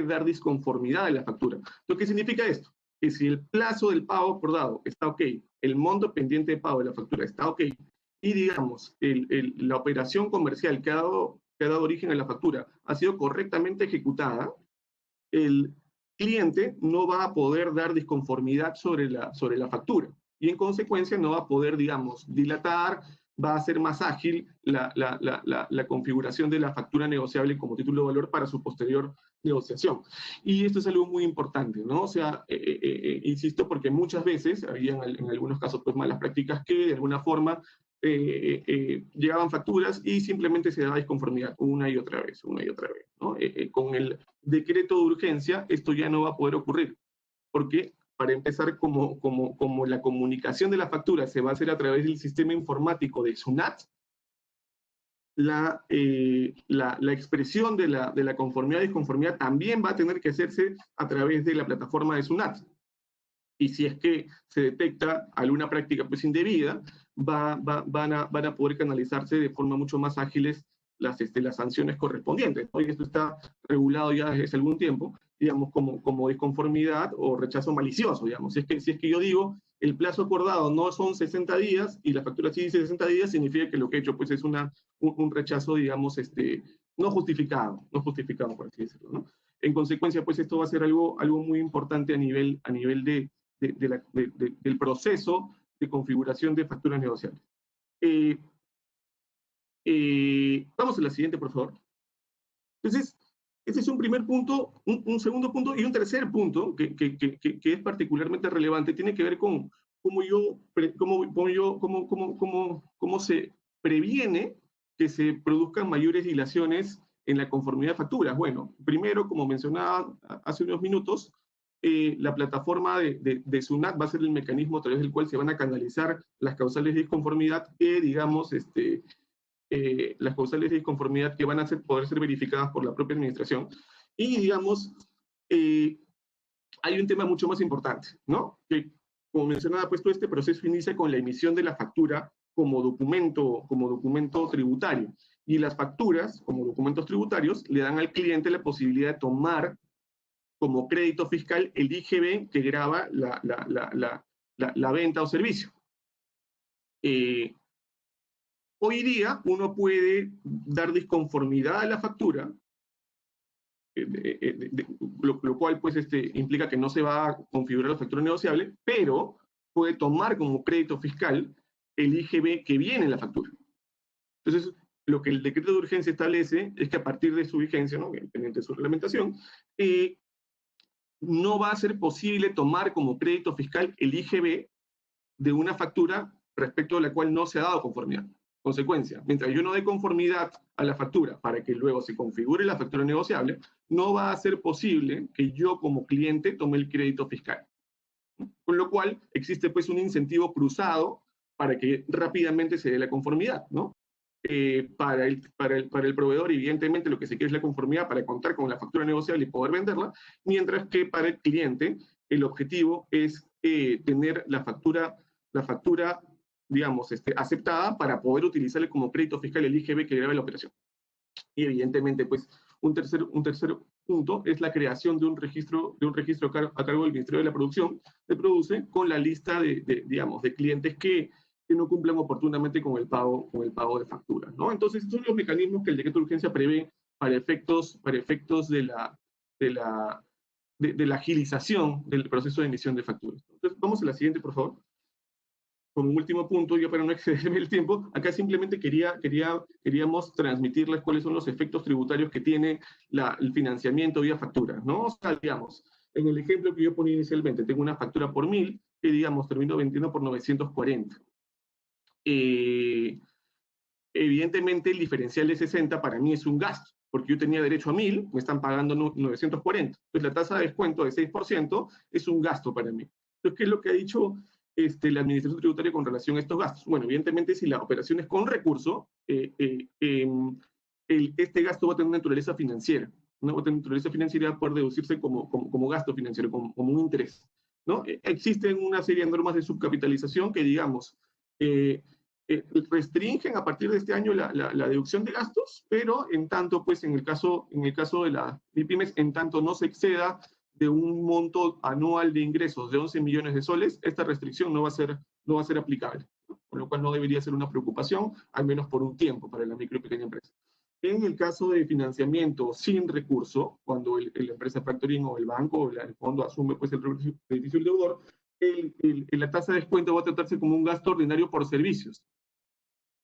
dar disconformidad en la factura. ¿Lo que significa esto? Que si el plazo del pago acordado está ok, el monto pendiente de pago de la factura está ok, y digamos, la operación comercial que ha dado origen a la factura ha sido correctamente ejecutada, el cliente no va a poder dar disconformidad sobre la factura y en consecuencia no va a poder, digamos, dilatar, va a ser más ágil la configuración de la factura negociable como título de valor para su posterior negociación. Y esto es algo muy importante, ¿no? O sea, insisto, porque muchas veces había en algunos casos pues malas prácticas que de alguna forma llegaban facturas y simplemente se daba disconformidad una y otra vez, ¿no? Con el decreto de urgencia esto ya no va a poder ocurrir, porque para empezar, como la comunicación de la factura se va a hacer a través del sistema informático de SUNAT, la expresión de la conformidad y disconformidad también va a tener que hacerse a través de la plataforma de SUNAT. Y si es que se detecta alguna práctica pues indebida, van a poder canalizarse de forma mucho más ágiles las sanciones correspondientes, ¿no? Y esto está regulado ya desde hace algún tiempo, digamos, como disconformidad o rechazo malicioso, digamos. Si es que yo digo, el plazo acordado no son 60 días y la factura sí dice 60 días, significa que lo que he hecho pues es un rechazo, digamos, no justificado, por así decirlo, ¿no? En consecuencia, pues esto va a ser algo muy importante a nivel del proceso de configuración de facturas negociables. Vamos a la siguiente, por favor. Entonces, ese es un primer punto, un segundo punto y un tercer punto que es particularmente relevante, tiene que ver con cómo se previene que se produzcan mayores dilaciones en la conformidad de facturas. Bueno, primero, como mencionaba hace unos minutos, la plataforma de SUNAT va a ser el mecanismo a través del cual se van a canalizar las causales de disconformidad que, digamos, las causales de disconformidad que van a poder ser verificadas por la propia administración. Y, digamos, hay un tema mucho más importante, ¿no? Que, como mencionaba, pues todo este proceso inicia con la emisión de la factura como documento tributario. Y las facturas, como documentos tributarios, le dan al cliente la posibilidad de tomar como crédito fiscal el IGB que grava la venta o servicio. Hoy día uno puede dar disconformidad a la factura, lo cual pues implica que no se va a configurar la factura negociable, pero puede tomar como crédito fiscal el IGB que viene en la factura. Entonces, lo que el decreto de urgencia establece es que a partir de su vigencia, ¿no?, pendiente de su reglamentación, no va a ser posible tomar como crédito fiscal el IGB de una factura respecto a la cual no se ha dado conformidad. Consecuencia, mientras yo no dé conformidad a la factura para que luego se configure la factura negociable, no va a ser posible que yo como cliente tome el crédito fiscal. Con lo cual existe pues un incentivo cruzado para que rápidamente se dé la conformidad, ¿no? Para el proveedor, evidentemente, lo que se quiere es la conformidad para contar con la factura negociable y poder venderla, mientras que para el cliente el objetivo es tener la factura, digamos, aceptada para poder utilizarle como crédito fiscal el IGB que grava la operación. Y evidentemente, pues, un tercer punto es la creación de un registro a cargo del Ministerio de la Producción de Produce con la lista digamos, de clientes que no cumplan oportunamente con el pago de facturas, ¿no? Entonces, estos son los mecanismos que el decreto de urgencia prevé para efectos de la agilización del proceso de emisión de facturas. Entonces, vamos a la siguiente, por favor. Como último punto, yo para no excederme el tiempo, acá simplemente queríamos transmitirles cuáles son los efectos tributarios que tiene el financiamiento vía facturas, ¿no? O sea, digamos, en el ejemplo que yo ponía inicialmente, tengo una factura por 1.000 que, digamos, termino vendiendo por 940. Evidentemente, el diferencial de 60 para mí es un gasto, porque yo tenía derecho a 1.000, me están pagando 940. Entonces, la tasa de descuento de 6% es un gasto para mí. Entonces, ¿qué es lo que ha dicho la administración tributaria con relación a estos gastos? Bueno, evidentemente, si la operación es con recurso, este gasto va a tener una naturaleza financiera, ¿no? Va a tener naturaleza financiera, va a poder deducirse como gasto financiero, como un interés, ¿no? Existen una serie de normas de subcapitalización que, digamos, restringen a partir de este año la deducción de gastos, pero en tanto, pues en el caso de las MIPYMES, en tanto no se exceda de un monto anual de ingresos de 11 millones de soles, esta restricción no va a ser aplicable, ¿no? Con lo cual no debería ser una preocupación, al menos por un tiempo, para la micro y pequeña empresa. En el caso de financiamiento sin recurso, cuando la empresa factoring o el banco o el fondo asume pues, el crediticio del deudor, la tasa de descuento va a tratarse como un gasto ordinario por servicios,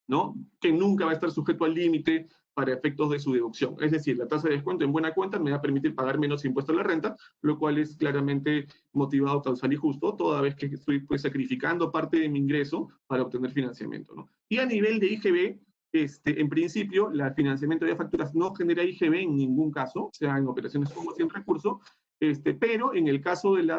¿no? Que nunca va a estar sujeto al límite para efectos de su deducción. Es decir, la tasa de descuento en buena cuenta me va a permitir pagar menos impuesto a la renta, lo cual es claramente motivado, causal y justo, toda vez que estoy pues, sacrificando parte de mi ingreso para obtener financiamiento, ¿no? Y a nivel de IGB, en principio, el financiamiento de facturas no genera IGB en ningún caso, sea en operaciones como sin recurso, pero en el caso del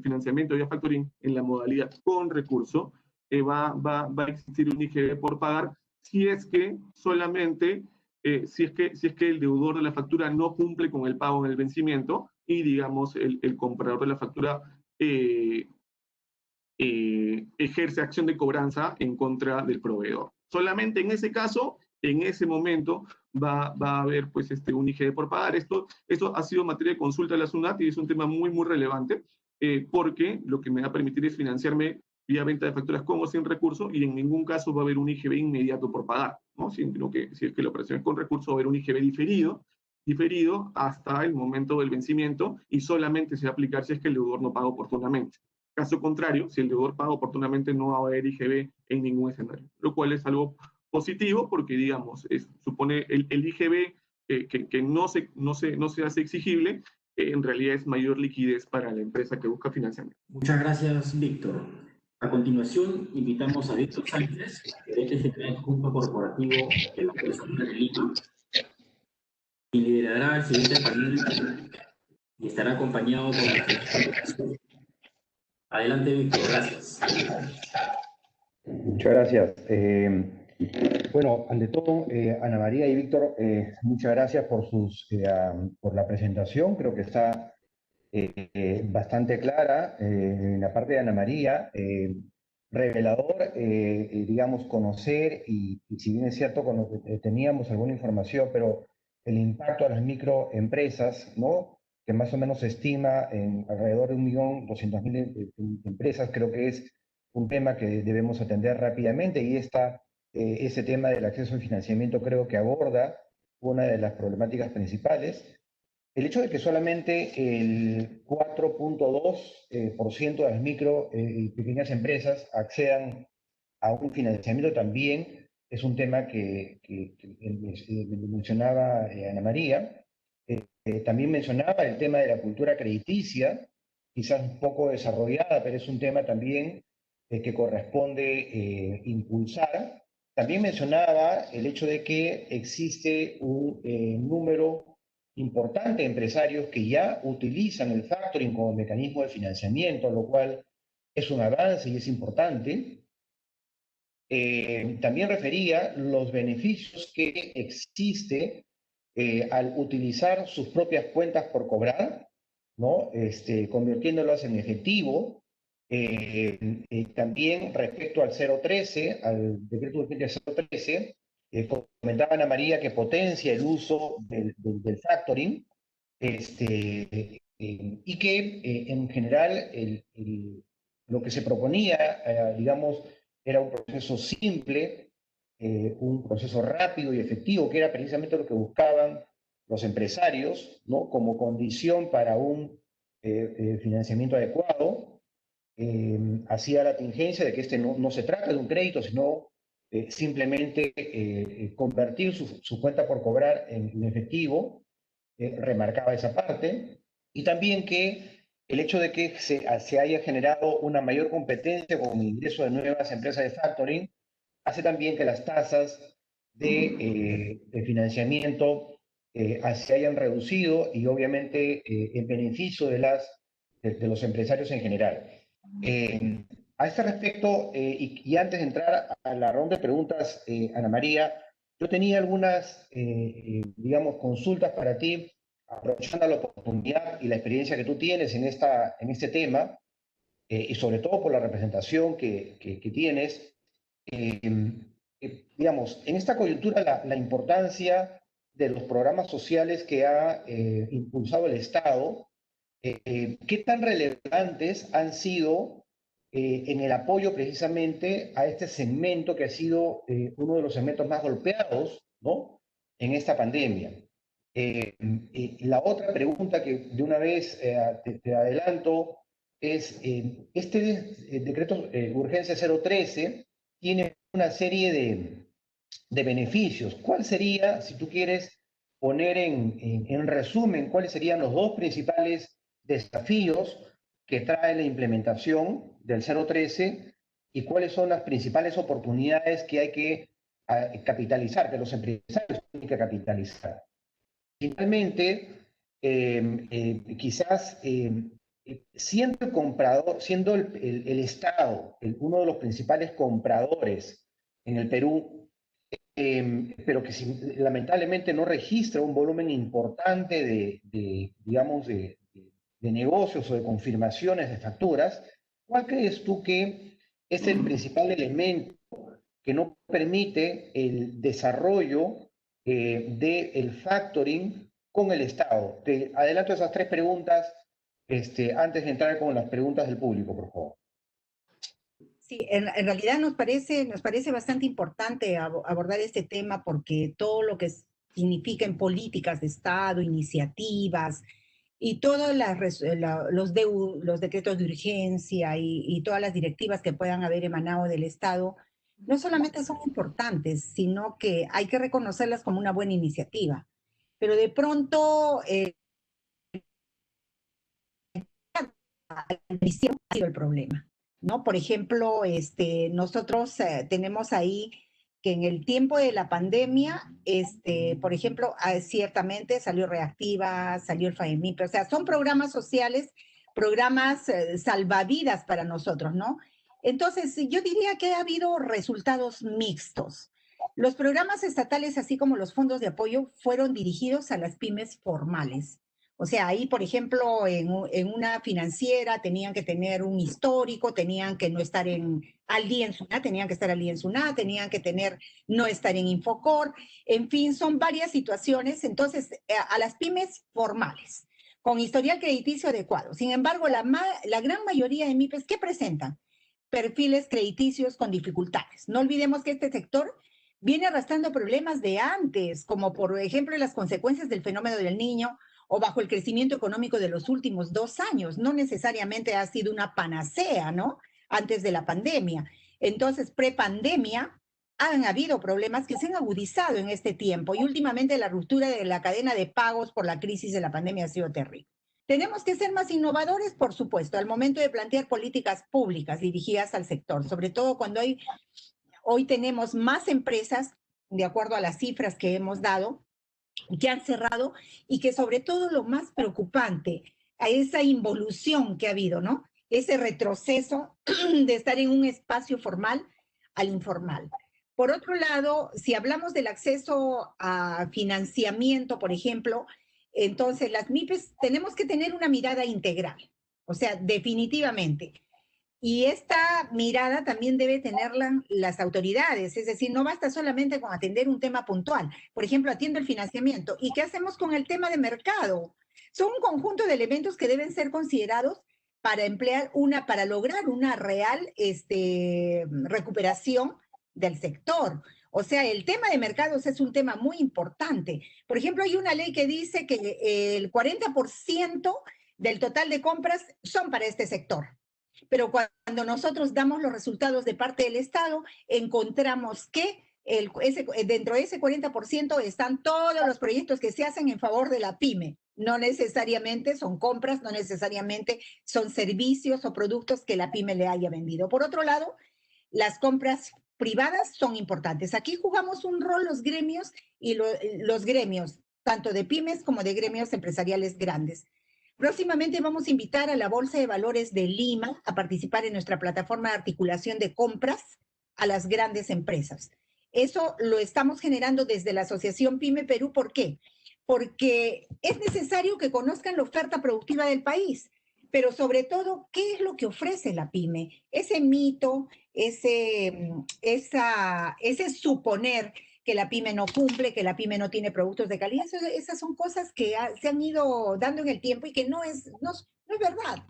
financiamiento de factoring en la modalidad con recurso, va a existir un IGB por pagar si es que solamente, si es que el deudor de la factura no cumple con el pago en el vencimiento y, digamos, el comprador de la factura ejerce acción de cobranza en contra del proveedor. Solamente en ese caso, en ese momento, va a haber pues, un IGB por pagar. Esto ha sido materia de consulta de la SUNAT y es un tema muy, muy relevante, porque lo que me va a permitir es financiarme vía venta de facturas con o sin recurso, y en ningún caso va a haber un IGB inmediato por pagar, ¿no? Sino que si es que la operación es con recurso, va a haber un IGB diferido hasta el momento del vencimiento, y solamente se va a aplicar si es que el deudor no paga oportunamente. Caso contrario, si el deudor paga oportunamente, no va a haber IGB en ningún escenario, lo cual es algo positivo porque, digamos, supone el IGB que no se hace exigible, en realidad es mayor liquidez para la empresa que busca financiamiento. Muchas gracias, Víctor. A continuación, invitamos a Víctor Sánchez, gerente general adjunto corporativo de la empresa de Lima, y liderará el siguiente panel y estará acompañado por la presentación. Adelante, Víctor, gracias. Muchas gracias. Bueno, ante todo, Ana María y Víctor, muchas gracias por la presentación. Creo que está bastante clara. En la parte de Ana María, revelador, digamos, conocer, y si bien es cierto, teníamos alguna información, pero el impacto a las microempresas, ¿no?, que más o menos se estima en alrededor de 1.200.000 empresas, creo que es un tema que debemos atender rápidamente, y ese tema del acceso al financiamiento creo que aborda una de las problemáticas principales. El hecho de que solamente el 4.2% de las micro y pequeñas empresas accedan a un financiamiento también es un tema que mencionaba Ana María. También mencionaba el tema de la cultura crediticia, quizás un poco desarrollada, pero es un tema también que corresponde impulsar. También mencionaba el hecho de que existe un número importante de empresarios que ya utilizan el factoring como mecanismo de financiamiento, lo cual es un avance y es importante. También refería los beneficios que existe al utilizar sus propias cuentas por cobrar, ¿no? Convirtiéndolas en efectivo. También respecto al 013, al decreto urgente 013, comentaba Ana María que potencia el uso del factoring, y que en general lo que se proponía, digamos, era un proceso simple, un proceso rápido y efectivo, que era precisamente lo que buscaban los empresarios, ¿no?, como condición para un financiamiento adecuado. Hacía la tingencia de que no se trata de un crédito, sino simplemente convertir su cuenta por cobrar en efectivo. Remarcaba esa parte. Y también que el hecho de que se haya generado una mayor competencia con el ingreso de nuevas empresas de factoring hace también que las tasas de financiamiento se hayan reducido, y obviamente en beneficio de los empresarios en general. A este respecto, y antes de entrar a la ronda de preguntas, Ana María, yo tenía algunas, digamos, consultas para ti, aprovechando la oportunidad y la experiencia que tú tienes en este tema, y sobre todo por la representación que tienes. digamos, en esta coyuntura la importancia de los programas sociales que ha impulsado el Estado, ¿qué tan relevantes han sido en el apoyo precisamente a este segmento que ha sido uno de los segmentos más golpeados, ¿no?, en esta pandemia? La otra pregunta que de una vez te adelanto es, este decreto urgencia 013 tiene una serie de beneficios. ¿Cuál sería, si tú quieres poner en resumen, cuáles serían los dos principales desafíos que trae la implementación del 013 y cuáles son las principales oportunidades que hay que capitalizar, que los empresarios tienen que capitalizar? Finalmente, quizás siendo el comprador, siendo el Estado uno de los principales compradores en el Perú, pero que lamentablemente no registra un volumen importante digamos, de negocios o de confirmaciones de facturas, ¿cuál crees tú que es el principal elemento que no permite el desarrollo del factoring con el Estado? Te adelanto esas tres preguntas antes de entrar con las preguntas del público, por favor. Sí, en realidad nos parece bastante importante abordar este tema porque todo lo que significa en políticas de Estado, iniciativas y todos los decretos de urgencia y todas las directivas que puedan haber emanado del Estado, no solamente son importantes, sino que hay que reconocerlas como una buena iniciativa. Pero de pronto, la visión ha sido el problema, ¿no? Por ejemplo, nosotros tenemos ahí que en el tiempo de la pandemia, por ejemplo, ciertamente salió Reactiva, salió el FAEMIP, o sea, son programas sociales, programas salvavidas para nosotros, ¿no? Entonces, yo diría que ha habido resultados mixtos. Los programas estatales, así como los fondos de apoyo, fueron dirigidos a las pymes formales. O sea, ahí, por ejemplo, en una financiera tenían que tener un histórico, tenían que no estar al día en SUNAT, tenían que estar al día en SUNAT, tenían que no estar en Infocor, en fin, son varias situaciones. Entonces, a las pymes formales, con historial crediticio adecuado. Sin embargo, la gran mayoría de MIPES, ¿qué presentan? Perfiles crediticios con dificultades. No olvidemos que este sector viene arrastrando problemas de antes, como por ejemplo las consecuencias del fenómeno del Niño, o bajo el crecimiento económico de los últimos 2 años. No necesariamente ha sido una panacea, ¿no?, antes de la pandemia. Entonces, prepandemia, han habido problemas que se han agudizado en este tiempo y últimamente la ruptura de la cadena de pagos por la crisis de la pandemia ha sido terrible. Tenemos que ser más innovadores, por supuesto, al momento de plantear políticas públicas dirigidas al sector, sobre todo cuando hoy tenemos más empresas, de acuerdo a las cifras que hemos dado, que han cerrado y que sobre todo lo más preocupante, a esa involución que ha habido, ¿no? Ese retroceso de estar en un espacio formal al informal. Por otro lado, si hablamos del acceso a financiamiento, por ejemplo, entonces las MIPES tenemos que tener una mirada integral, o sea, definitivamente. Y esta mirada también debe tenerla las autoridades, es decir, no basta solamente con atender un tema puntual. Por ejemplo, atiendo el financiamiento. ¿Y qué hacemos con el tema de mercado? Son un conjunto de elementos que deben ser considerados para lograr una real recuperación del sector. O sea, el tema de mercados es un tema muy importante. Por ejemplo, hay una ley que dice que el 40% del total de compras son para este sector. Pero cuando nosotros damos los resultados de parte del Estado, encontramos que dentro de ese 40% están todos los proyectos que se hacen en favor de la pyme. No necesariamente son compras, no necesariamente son servicios o productos que la pyme le haya vendido. Por otro lado, las compras privadas son importantes. Aquí jugamos un rol los gremios y los gremios, tanto de pymes como de gremios empresariales grandes. Próximamente vamos a invitar a la Bolsa de Valores de Lima a participar en nuestra plataforma de articulación de compras a las grandes empresas. Eso lo estamos generando desde la Asociación PYME Perú. ¿Por qué? Porque es necesario que conozcan la oferta productiva del país. pero sobre todo, ¿qué es lo que ofrece la pyme? Ese mito, ese suponer que la pyme no cumple, que la pyme no tiene productos de calidad, esas son cosas que se han ido dando en el tiempo y que no es verdad.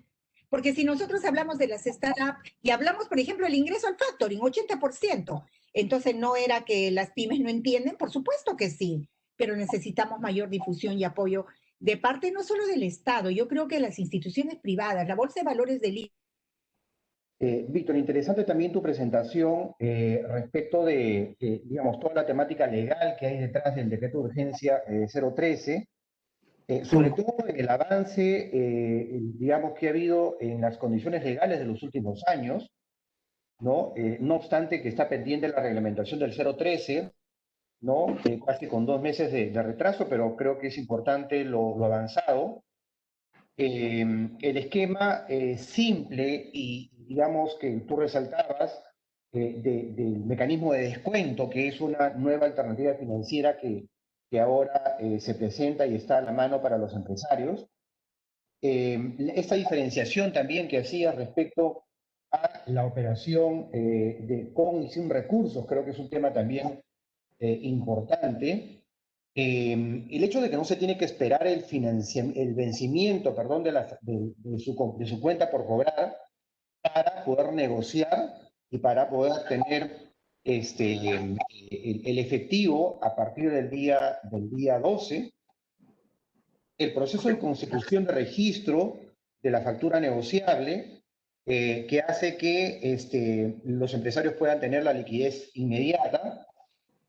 Porque si nosotros hablamos de las startups y hablamos, por ejemplo, del ingreso al factoring, 80%, entonces no era que las pymes no entienden, por supuesto que sí, pero necesitamos mayor difusión y apoyo de parte no solo del Estado, yo creo que las instituciones privadas, la Bolsa de Valores del IVA. Víctor, interesante también tu presentación respecto de, digamos, toda la temática legal que hay detrás del decreto de urgencia 013, sobre todo el avance, digamos, que ha habido en las condiciones legales de los últimos años, ¿no? No obstante que está pendiente la reglamentación del 013, ¿no? Casi con 2 meses de retraso, pero creo que es importante lo avanzado. El esquema simple y digamos que tú resaltabas del mecanismo de descuento, que es una nueva alternativa financiera que ahora se presenta y está a la mano para los empresarios. Esta diferenciación también que hacía respecto a la operación con y sin recursos, creo que es un tema también importante. El hecho de que no se tiene que esperar el vencimiento, perdón, de su cuenta por cobrar para poder negociar y para poder tener el efectivo a partir del día 12, el proceso de constitución de registro de la factura negociable, que hace que los empresarios puedan tener la liquidez inmediata,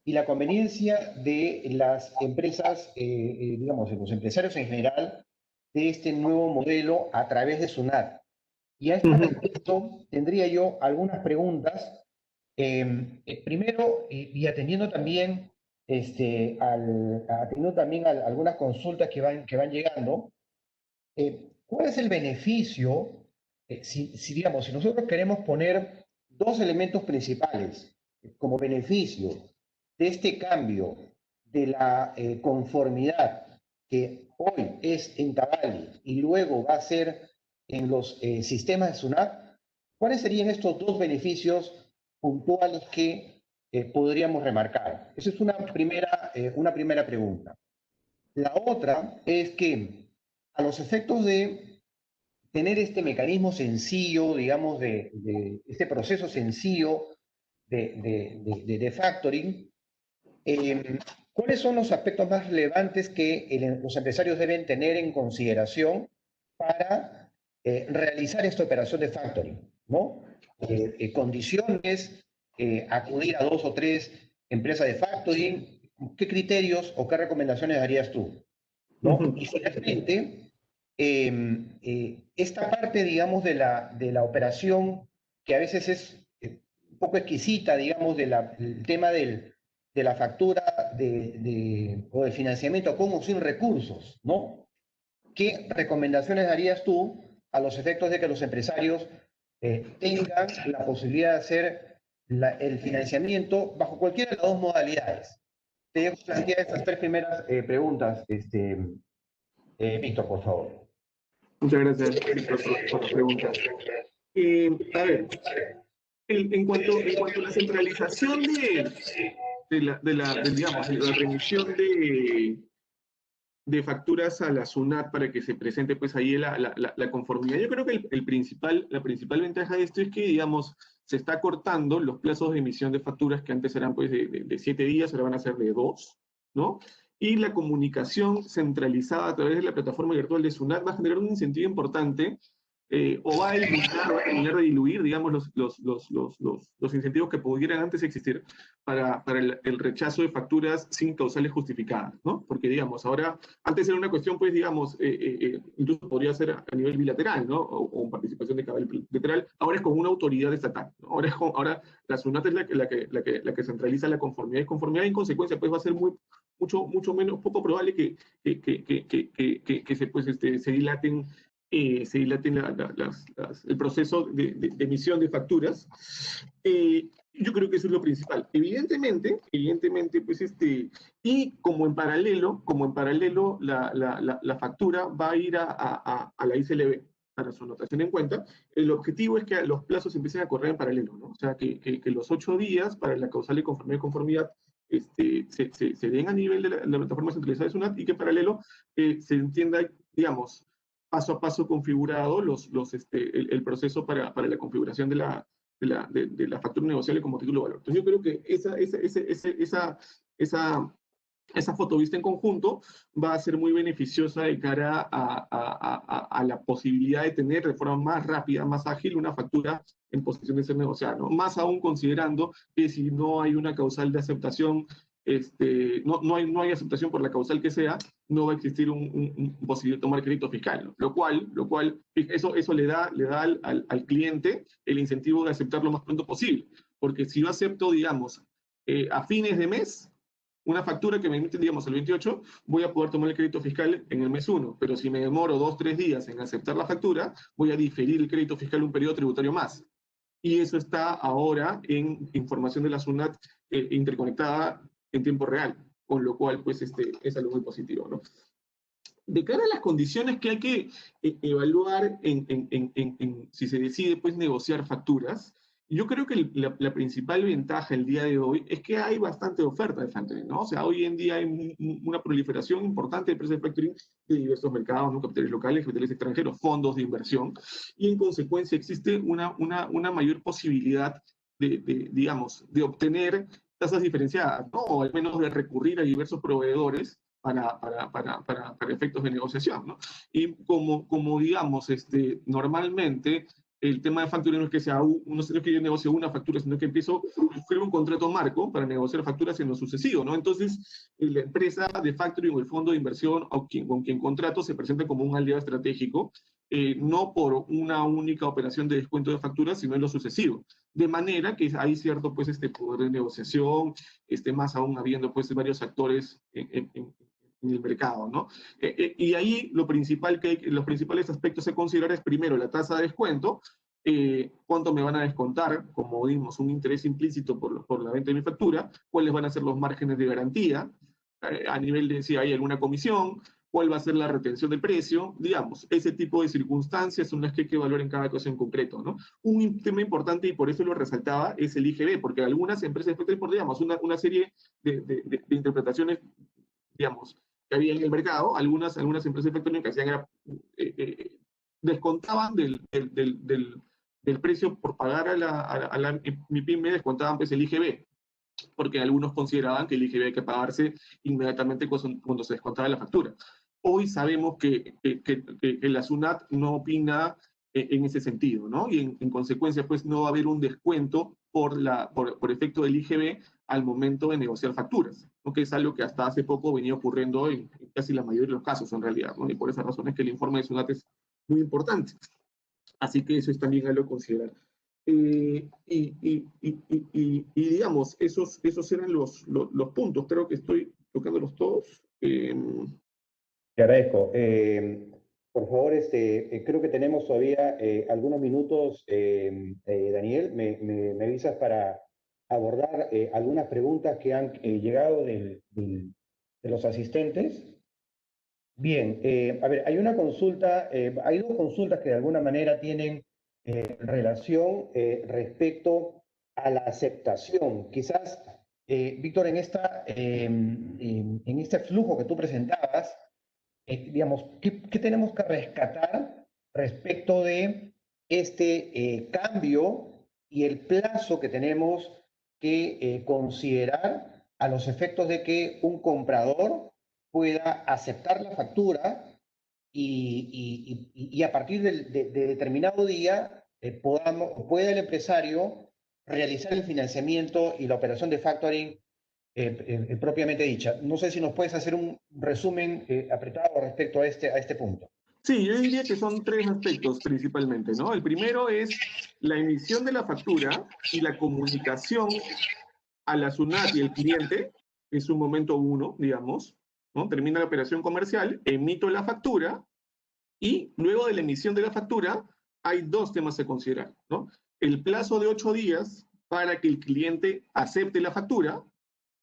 y la conveniencia de las empresas, digamos, de los empresarios en general, de este nuevo modelo a través de SUNAT. Y a este respecto tendría yo algunas preguntas. Primero, y atendiendo también, a algunas consultas que van llegando, ¿cuál es el beneficio, digamos, si nosotros queremos poner 2 elementos principales como beneficio de este cambio de la conformidad que hoy es en Tabali y luego va a ser en los sistemas de SUNAT, ¿cuáles serían estos 2 beneficios puntuales que podríamos remarcar? Esa es una primera pregunta. La otra es que a los efectos de tener este mecanismo sencillo, digamos, de este proceso sencillo de factoring, ¿cuáles son los aspectos más relevantes que los empresarios deben tener en consideración para realizar esta operación de factoring, ¿no? Condiciones, acudir a 2 o 3 empresas de factoring, ¿qué criterios o qué recomendaciones darías tú? ¿No? Y finalmente, esta parte, digamos, de la operación, que a veces es un poco exquisita, digamos, del tema de la factura o del financiamiento con o sin recursos, ¿no? ¿Qué recomendaciones darías tú a los efectos de que los empresarios tengan la posibilidad de hacer el financiamiento bajo cualquiera de las 2 modalidades? Te dejo plantear estas 3 primeras preguntas, Víctor, por favor. Muchas gracias, Víctor, por la pregunta. A ver, en cuanto a la centralización de la remisión de facturas a la SUNAT para que se presente pues ahí la conformidad, yo creo que la principal ventaja de esto es que, digamos, se está cortando los plazos de emisión de facturas que antes eran pues de 7 días, ahora van a ser de 2, ¿no? Y la comunicación centralizada a través de la plataforma virtual de SUNAT va a generar un incentivo importante, o va a terminar de diluir, digamos, los incentivos que pudieran antes existir para el rechazo de facturas sin causales justificadas, ¿no? Porque, digamos, ahora, antes era una cuestión, pues, digamos, incluso podría ser a nivel bilateral, ¿no? O participación de cabal bilateral, ahora es con una autoridad estatal, ¿no? Ahora la SUNAT es la que centraliza la conformidad y conformidad, y en consecuencia, pues, va a ser mucho menos, poco probable que se dilaten el proceso de emisión de facturas. Yo creo que eso es lo principal. Evidentemente, pues y como en paralelo la factura va a ir a la ICLB, para su anotación en cuenta, el objetivo es que los plazos empiecen a correr en paralelo, ¿no? O sea, que los 8 días para la causal de conformidad se den a nivel de la plataforma centralizada de SUNAT y que en paralelo se entienda, digamos, paso a paso configurado el proceso para la configuración de la factura negociable como título de valor. Entonces yo creo que esa foto vista en conjunto va a ser muy beneficiosa de cara a la posibilidad de tener de forma más rápida, más ágil, una factura en posición de ser negociada, ¿no? Más aún considerando que si no hay una causal de aceptación, no hay aceptación por la causal que sea, no va a existir un posible tomar crédito fiscal, ¿no? Lo cual eso le da al cliente el incentivo de aceptar lo más pronto posible, porque si yo acepto, digamos, a fines de mes, una factura que me emiten, digamos, el 28, voy a poder tomar el crédito fiscal en el mes 1, pero si me demoro 2 o 3 días en aceptar la factura, voy a diferir el crédito fiscal un periodo tributario más. Y eso está ahora en información de la SUNAT interconectada en tiempo real, con lo cual, pues, es algo muy positivo, ¿no? De cara a las condiciones que hay que evaluar si se decide, pues, negociar facturas, yo creo que la principal ventaja el día de hoy es que hay bastante oferta de factoring, ¿no? O sea, hoy en día hay una proliferación importante de empresas de factoring de diversos mercados, ¿no? Capitales locales, capitales extranjeros, fondos de inversión, y en consecuencia existe una mayor posibilidad digamos, de obtener tasas diferenciadas, ¿no? O al menos de recurrir a diversos proveedores para efectos de negociación, ¿no? Y como digamos, normalmente el tema de facturas no es que sea no es que yo negocie una factura, sino que empiezo a buscar un contrato marco para negociar facturas en lo sucesivo, ¿no? Entonces, la empresa de factoring o el fondo de inversión con quien contrato se presenta como un aliado estratégico, no por una única operación de descuento de facturas, sino en lo sucesivo. De manera que hay cierto, pues, poder de negociación, más aún habiendo, pues, varios actores en el mercado, ¿no? Y ahí los principales aspectos a considerar es primero la tasa de descuento, cuánto me van a descontar, como dimos, un interés implícito por la venta de mi factura, cuáles van a ser los márgenes de garantía, a nivel de si hay alguna comisión, cuál va a ser la retención del precio, digamos, ese tipo de circunstancias son las que hay que evaluar en cada caso en concreto, ¿no? Un tema importante, y por eso lo resaltaba, es el IGB, porque algunas empresas, digamos, una serie de interpretaciones, digamos, que había en el mercado, algunas empresas de factoring que hacían era, descontaban del precio por pagar a la MIPYME, descontaban, pues, el IGB, porque algunos consideraban que el IGB hay que pagarse inmediatamente cuando se descontaba la factura. Hoy sabemos que la SUNAT no opina en ese sentido, ¿no? Y en consecuencia, pues, no va a haber un descuento por efecto del IGB al momento de negociar facturas, ¿no? Que es algo que hasta hace poco venía ocurriendo en casi la mayoría de los casos, en realidad, ¿no? Y por esa razón es que el informe de SUNAT es muy importante. Así que eso es también algo a considerar. Digamos, esos eran los puntos. Creo que estoy tocándolos todos. Te agradezco. Por favor, creo que tenemos todavía algunos minutos. Daniel, me avisas para abordar algunas preguntas que han llegado de los asistentes. Bien, a ver, hay una consulta, hay dos consultas que de alguna manera tienen relación respecto a la aceptación. Quizás, Víctor, en este flujo que tú presentabas, digamos, ¿qué tenemos que rescatar respecto de este cambio y el plazo que tenemos que considerar a los efectos de que un comprador pueda aceptar la factura y a partir de determinado día pueda el empresario realizar el financiamiento y la operación de factoring propiamente dicha? No sé si nos puedes hacer un resumen apretado respecto a este punto. Sí, yo diría que son 3 aspectos principalmente, ¿no? El primero es la emisión de la factura y la comunicación a la SUNAT y el cliente, es un momento 1, digamos, ¿no? Termina la operación comercial, emito la factura, y luego de la emisión de la factura hay 2 temas a considerar, ¿no? El plazo de 8 días para que el cliente acepte la factura,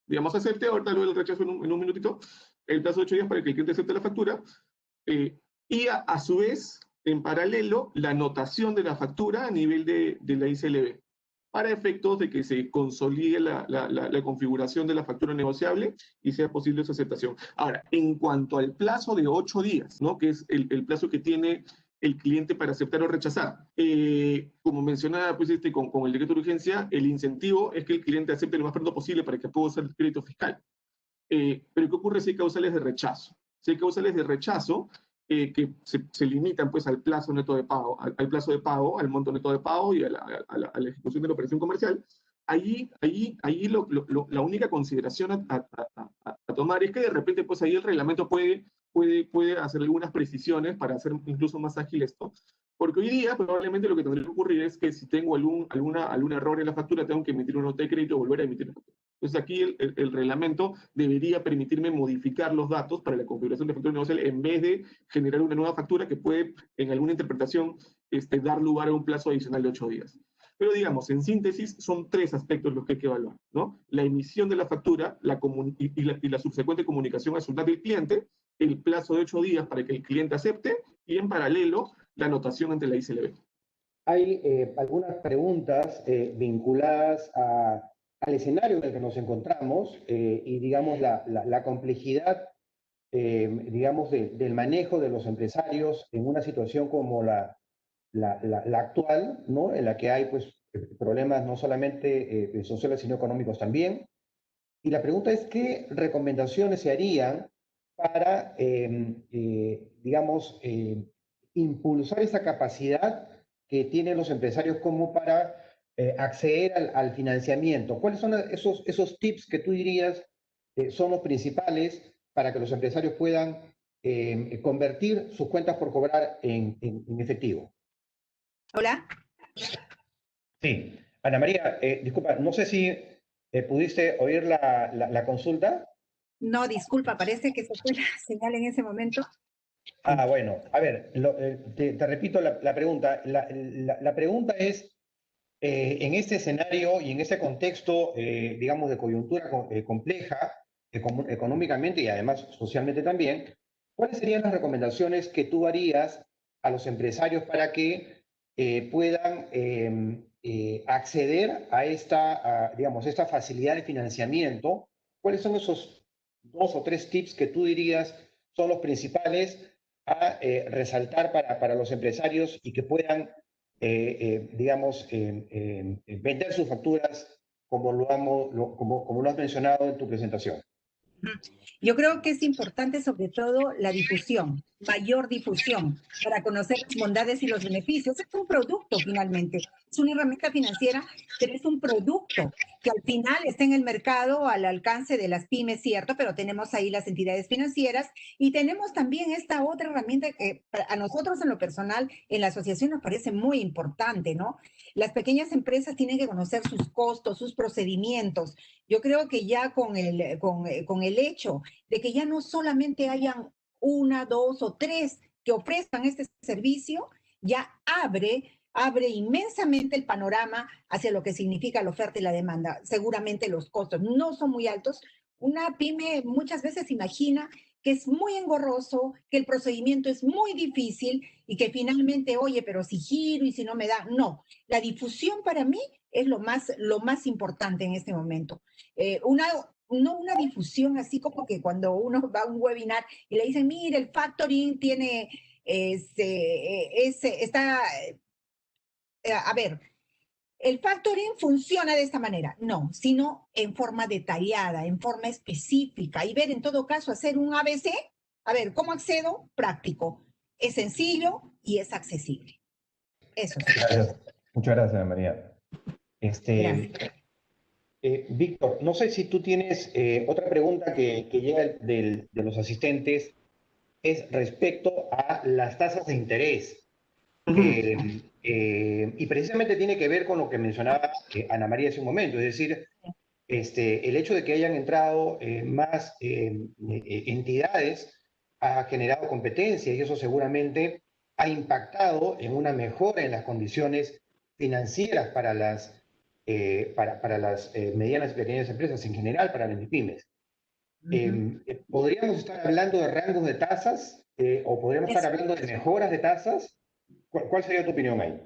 digamos, acepte, ahorita luego el rechazo en un minutito, el plazo de 8 días para que el cliente acepte la factura, y a su vez en paralelo la anotación de la factura a nivel de la ICLB, para efectos de que se consolide la configuración de la factura negociable y sea posible su aceptación. Ahora, en cuanto al plazo de 8 días, ¿no? Que es el plazo que tiene el cliente para aceptar o rechazar. Como mencionaba pues, con el decreto de urgencia, el incentivo es que el cliente acepte lo más pronto posible para que pueda usar el crédito fiscal. Pero ¿qué ocurre si hay causales de rechazo? Si hay causales de rechazo que se limitan pues, al plazo neto de pago, al plazo de pago, al monto neto de pago y a la ejecución de la operación comercial, ahí la única consideración a tomar es que de repente pues, ahí el reglamento puede hacer algunas precisiones para hacer incluso más ágil esto. Porque hoy día probablemente lo que tendría que ocurrir es que si tengo algún error en la factura, tengo que emitir una nota de crédito y volver a emitir una factura. Entonces aquí el reglamento debería permitirme modificar los datos para la configuración de factura negociable en vez de generar una nueva factura que puede, en alguna interpretación, dar lugar a un plazo adicional de 8 días. Pero digamos, en síntesis, son 3 aspectos los que hay que evaluar, ¿no? La emisión de la factura y la subsecuente comunicación a su del cliente, el plazo de 8 días para que el cliente acepte y en paralelo la anotación ante la ICLB. Hay algunas preguntas vinculadas al escenario en el que nos encontramos y, digamos, la complejidad, digamos, del manejo de los empresarios en una situación como la actual, ¿no? En la que hay, pues, problemas no solamente sociales, sino económicos también. Y la pregunta es, ¿qué recomendaciones se harían para, digamos, impulsar esa capacidad que tienen los empresarios como para acceder al financiamiento? ¿Cuáles son esos tips que tú dirías son los principales para que los empresarios puedan convertir sus cuentas por cobrar en efectivo? Hola. Sí. Ana María, disculpa, no sé si pudiste oír la consulta. No, disculpa, parece que se fue la señal en ese momento. Ah, bueno, a ver, te repito la pregunta. La pregunta es, en este escenario y en este contexto, digamos, de coyuntura compleja, económicamente y además socialmente también, ¿cuáles serían las recomendaciones que tú harías a los empresarios para que puedan acceder a digamos, esta facilidad de financiamiento? ¿Cuáles son esos 2 o 3 tips que tú dirías son los principales a resaltar para los empresarios y que puedan, digamos, vender sus facturas como como lo has mencionado en tu presentación? Yo creo que es importante sobre todo la difusión, mayor difusión, para conocer las bondades y los beneficios. Es un producto finalmente, es una herramienta financiera, pero es un producto que al final está en el mercado al alcance de las pymes, cierto, pero tenemos ahí las entidades financieras y tenemos también esta otra herramienta que a nosotros en lo personal, en la asociación nos parece muy importante, ¿no? Las pequeñas empresas tienen que conocer sus costos, sus procedimientos. Yo creo que ya con el hecho de que ya no solamente hayan 1, 2 o 3 que ofrezcan este servicio, ya abre inmensamente el panorama hacia lo que significa la oferta y la demanda. Seguramente los costos no son muy altos. Una pyme muchas veces imagina que es muy engorroso, que el procedimiento es muy difícil y que finalmente, oye, pero si giro y si no me da, no. La difusión para mí es lo más importante en este momento. No una difusión así como que cuando uno va a un webinar y le dicen, mire, el factoring tiene, a ver, el factoring funciona de esta manera. No, sino en forma detallada, en forma específica y ver en todo caso hacer un ABC. A ver, ¿cómo accedo? Práctico. Es sencillo y es accesible. Eso sí. Gracias. Muchas gracias, Ana María. Gracias. Víctor, no sé si tú tienes otra pregunta que llega de los asistentes, es respecto a las tasas de interés. Y precisamente tiene que ver con lo que mencionaba Ana María hace un momento, es decir, el hecho de que hayan entrado más entidades ha generado competencia y eso seguramente ha impactado en una mejora en las condiciones financieras para las medianas y pequeñas empresas en general, para las MIPYMES. ¿Podríamos estar hablando de rangos de tasas o podríamos estar hablando de mejoras de tasas? ¿Cuál sería tu opinión ahí?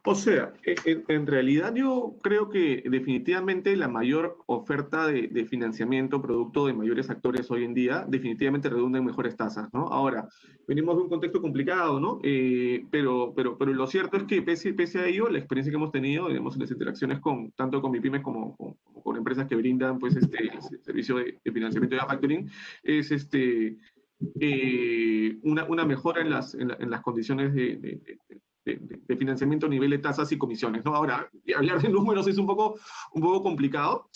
O sea, en realidad yo creo que definitivamente la mayor oferta de financiamiento producto de mayores actores hoy en día definitivamente redunda en mejores tasas, ¿no? Ahora, venimos de un contexto complicado, ¿no? Pero lo cierto es que pese a ello, la experiencia que hemos tenido, digamos, en las interacciones tanto con MIPYMES como con empresas que brindan, pues, servicio de financiamiento de factoring, es una mejora en las condiciones de financiamiento a nivel de tasas y comisiones, ¿no? Ahora, hablar de números es un poco complicado,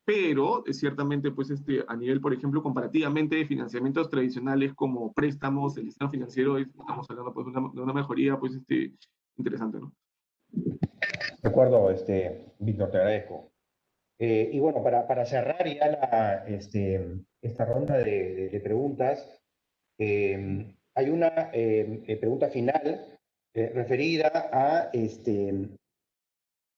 pero ciertamente, pues, a nivel, por ejemplo, comparativamente de financiamientos tradicionales como préstamos, el sistema financiero, estamos hablando, pues, de una mejoría, pues, interesante, ¿no? De acuerdo, Víctor, te agradezco. Y bueno, para cerrar ya esta ronda de preguntas, hay una pregunta final referida a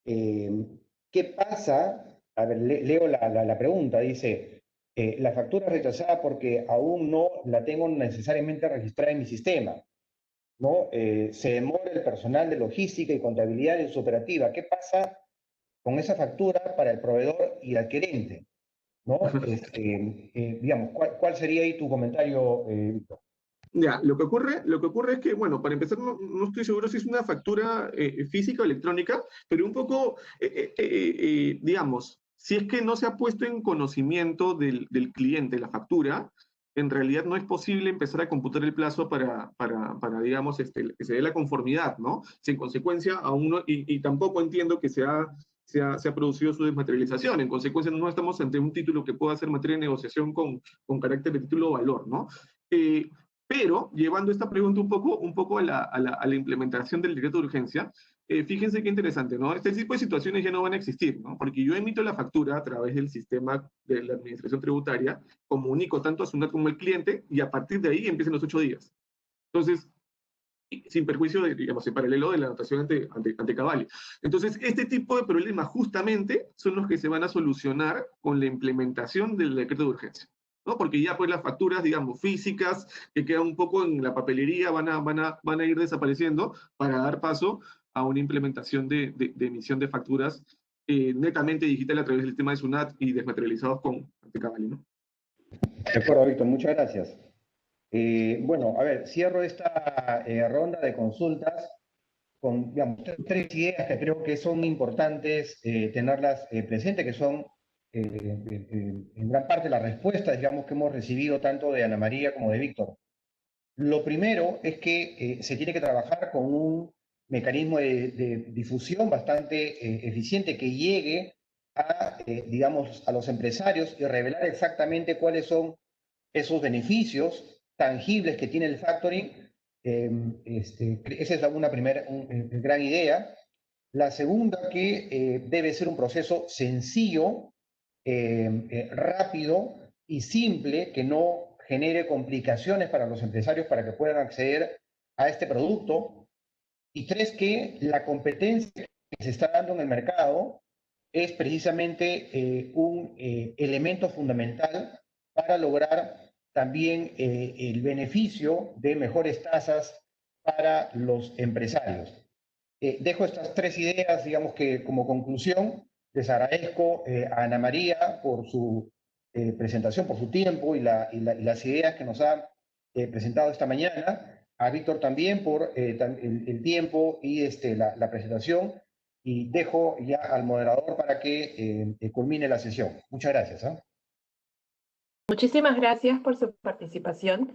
qué pasa. A ver, leo la pregunta. Dice, la factura es rechazada porque aún no la tengo necesariamente registrada en mi sistema, ¿no? Se demora el personal de logística y contabilidad en su operativa. ¿Qué pasa con esa factura para el proveedor y el adquirente? ¿No? Digamos, ¿cuál sería ahí tu comentario, Víctor? Ya, lo que ocurre es que, bueno, para empezar, no estoy seguro si es una factura física o electrónica, pero un poco, digamos, si es que no se ha puesto en conocimiento del cliente la factura, en realidad no es posible empezar a computar el plazo para digamos, que se dé la conformidad, ¿no? Si en consecuencia aún no, y tampoco entiendo que se ha producido su desmaterialización. En consecuencia, no estamos ante un título que pueda ser materia de negociación con carácter de título o valor, ¿no? Pero, llevando esta pregunta un poco a la implementación del decreto de urgencia, fíjense qué interesante, ¿no? Este tipo de situaciones ya no van a existir, ¿no? Porque yo emito la factura a través del sistema de la administración tributaria, comunico tanto a SUNAT como al cliente, y a partir de ahí empiezan los 8 días. Entonces, sin perjuicio, digamos, en paralelo de la anotación ante Cavalli. Entonces, este tipo de problemas justamente son los que se van a solucionar con la implementación del decreto de urgencia, ¿no? Porque ya pues las facturas, digamos, físicas, que quedan un poco en la papelería, van a ir desapareciendo para dar paso a una implementación de emisión de facturas netamente digital a través del sistema de SUNAT y desmaterializados ante Cavalli, ¿no? De acuerdo, Víctor, muchas gracias. Bueno, a ver, cierro esta ronda de consultas con, digamos, tres ideas que creo que son importantes tenerlas presentes, que son en gran parte las respuestas, digamos, que hemos recibido tanto de Ana María como de Víctor. Lo primero es que se tiene que trabajar con un mecanismo de difusión bastante eficiente que llegue a, digamos, a los empresarios y revelar exactamente cuáles son esos beneficios tangibles que tiene el factoring. Esa es una primera gran idea. La segunda, que debe ser un proceso sencillo, rápido y simple, que no genere complicaciones para los empresarios para que puedan acceder a este producto. Y tres, que la competencia que se está dando en el mercado es precisamente un elemento fundamental para lograr también el beneficio de mejores tasas para los empresarios. Dejo estas tres ideas, digamos que como conclusión. Les agradezco a Ana María por su presentación, por su tiempo y las ideas que nos ha presentado esta mañana. A Víctor también por el tiempo y la presentación. Y dejo ya al moderador para que culmine la sesión. Muchas gracias. Muchísimas gracias por su participación.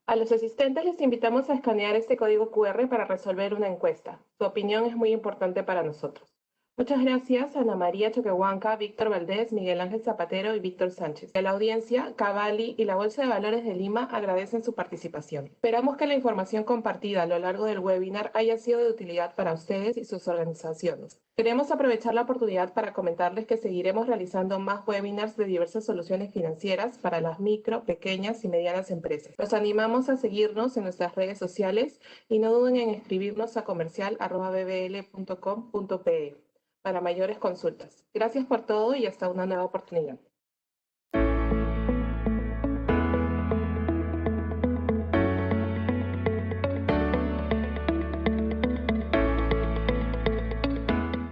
A los asistentes les invitamos a escanear este código QR para resolver una encuesta. Su opinión es muy importante para nosotros. Muchas gracias a Ana María Choquehuanca, Víctor Valdés, Miguel Ángel Zapatero y Víctor Sánchez. De la audiencia, Cavalli y la Bolsa de Valores de Lima agradecen su participación. Esperamos que la información compartida a lo largo del webinar haya sido de utilidad para ustedes y sus organizaciones. Queremos aprovechar la oportunidad para comentarles que seguiremos realizando más webinars de diversas soluciones financieras para las micro, pequeñas y medianas empresas. Los animamos a seguirnos en nuestras redes sociales y no duden en escribirnos a comercial@bbl.com.pe para mayores consultas. Gracias por todo y hasta una nueva oportunidad.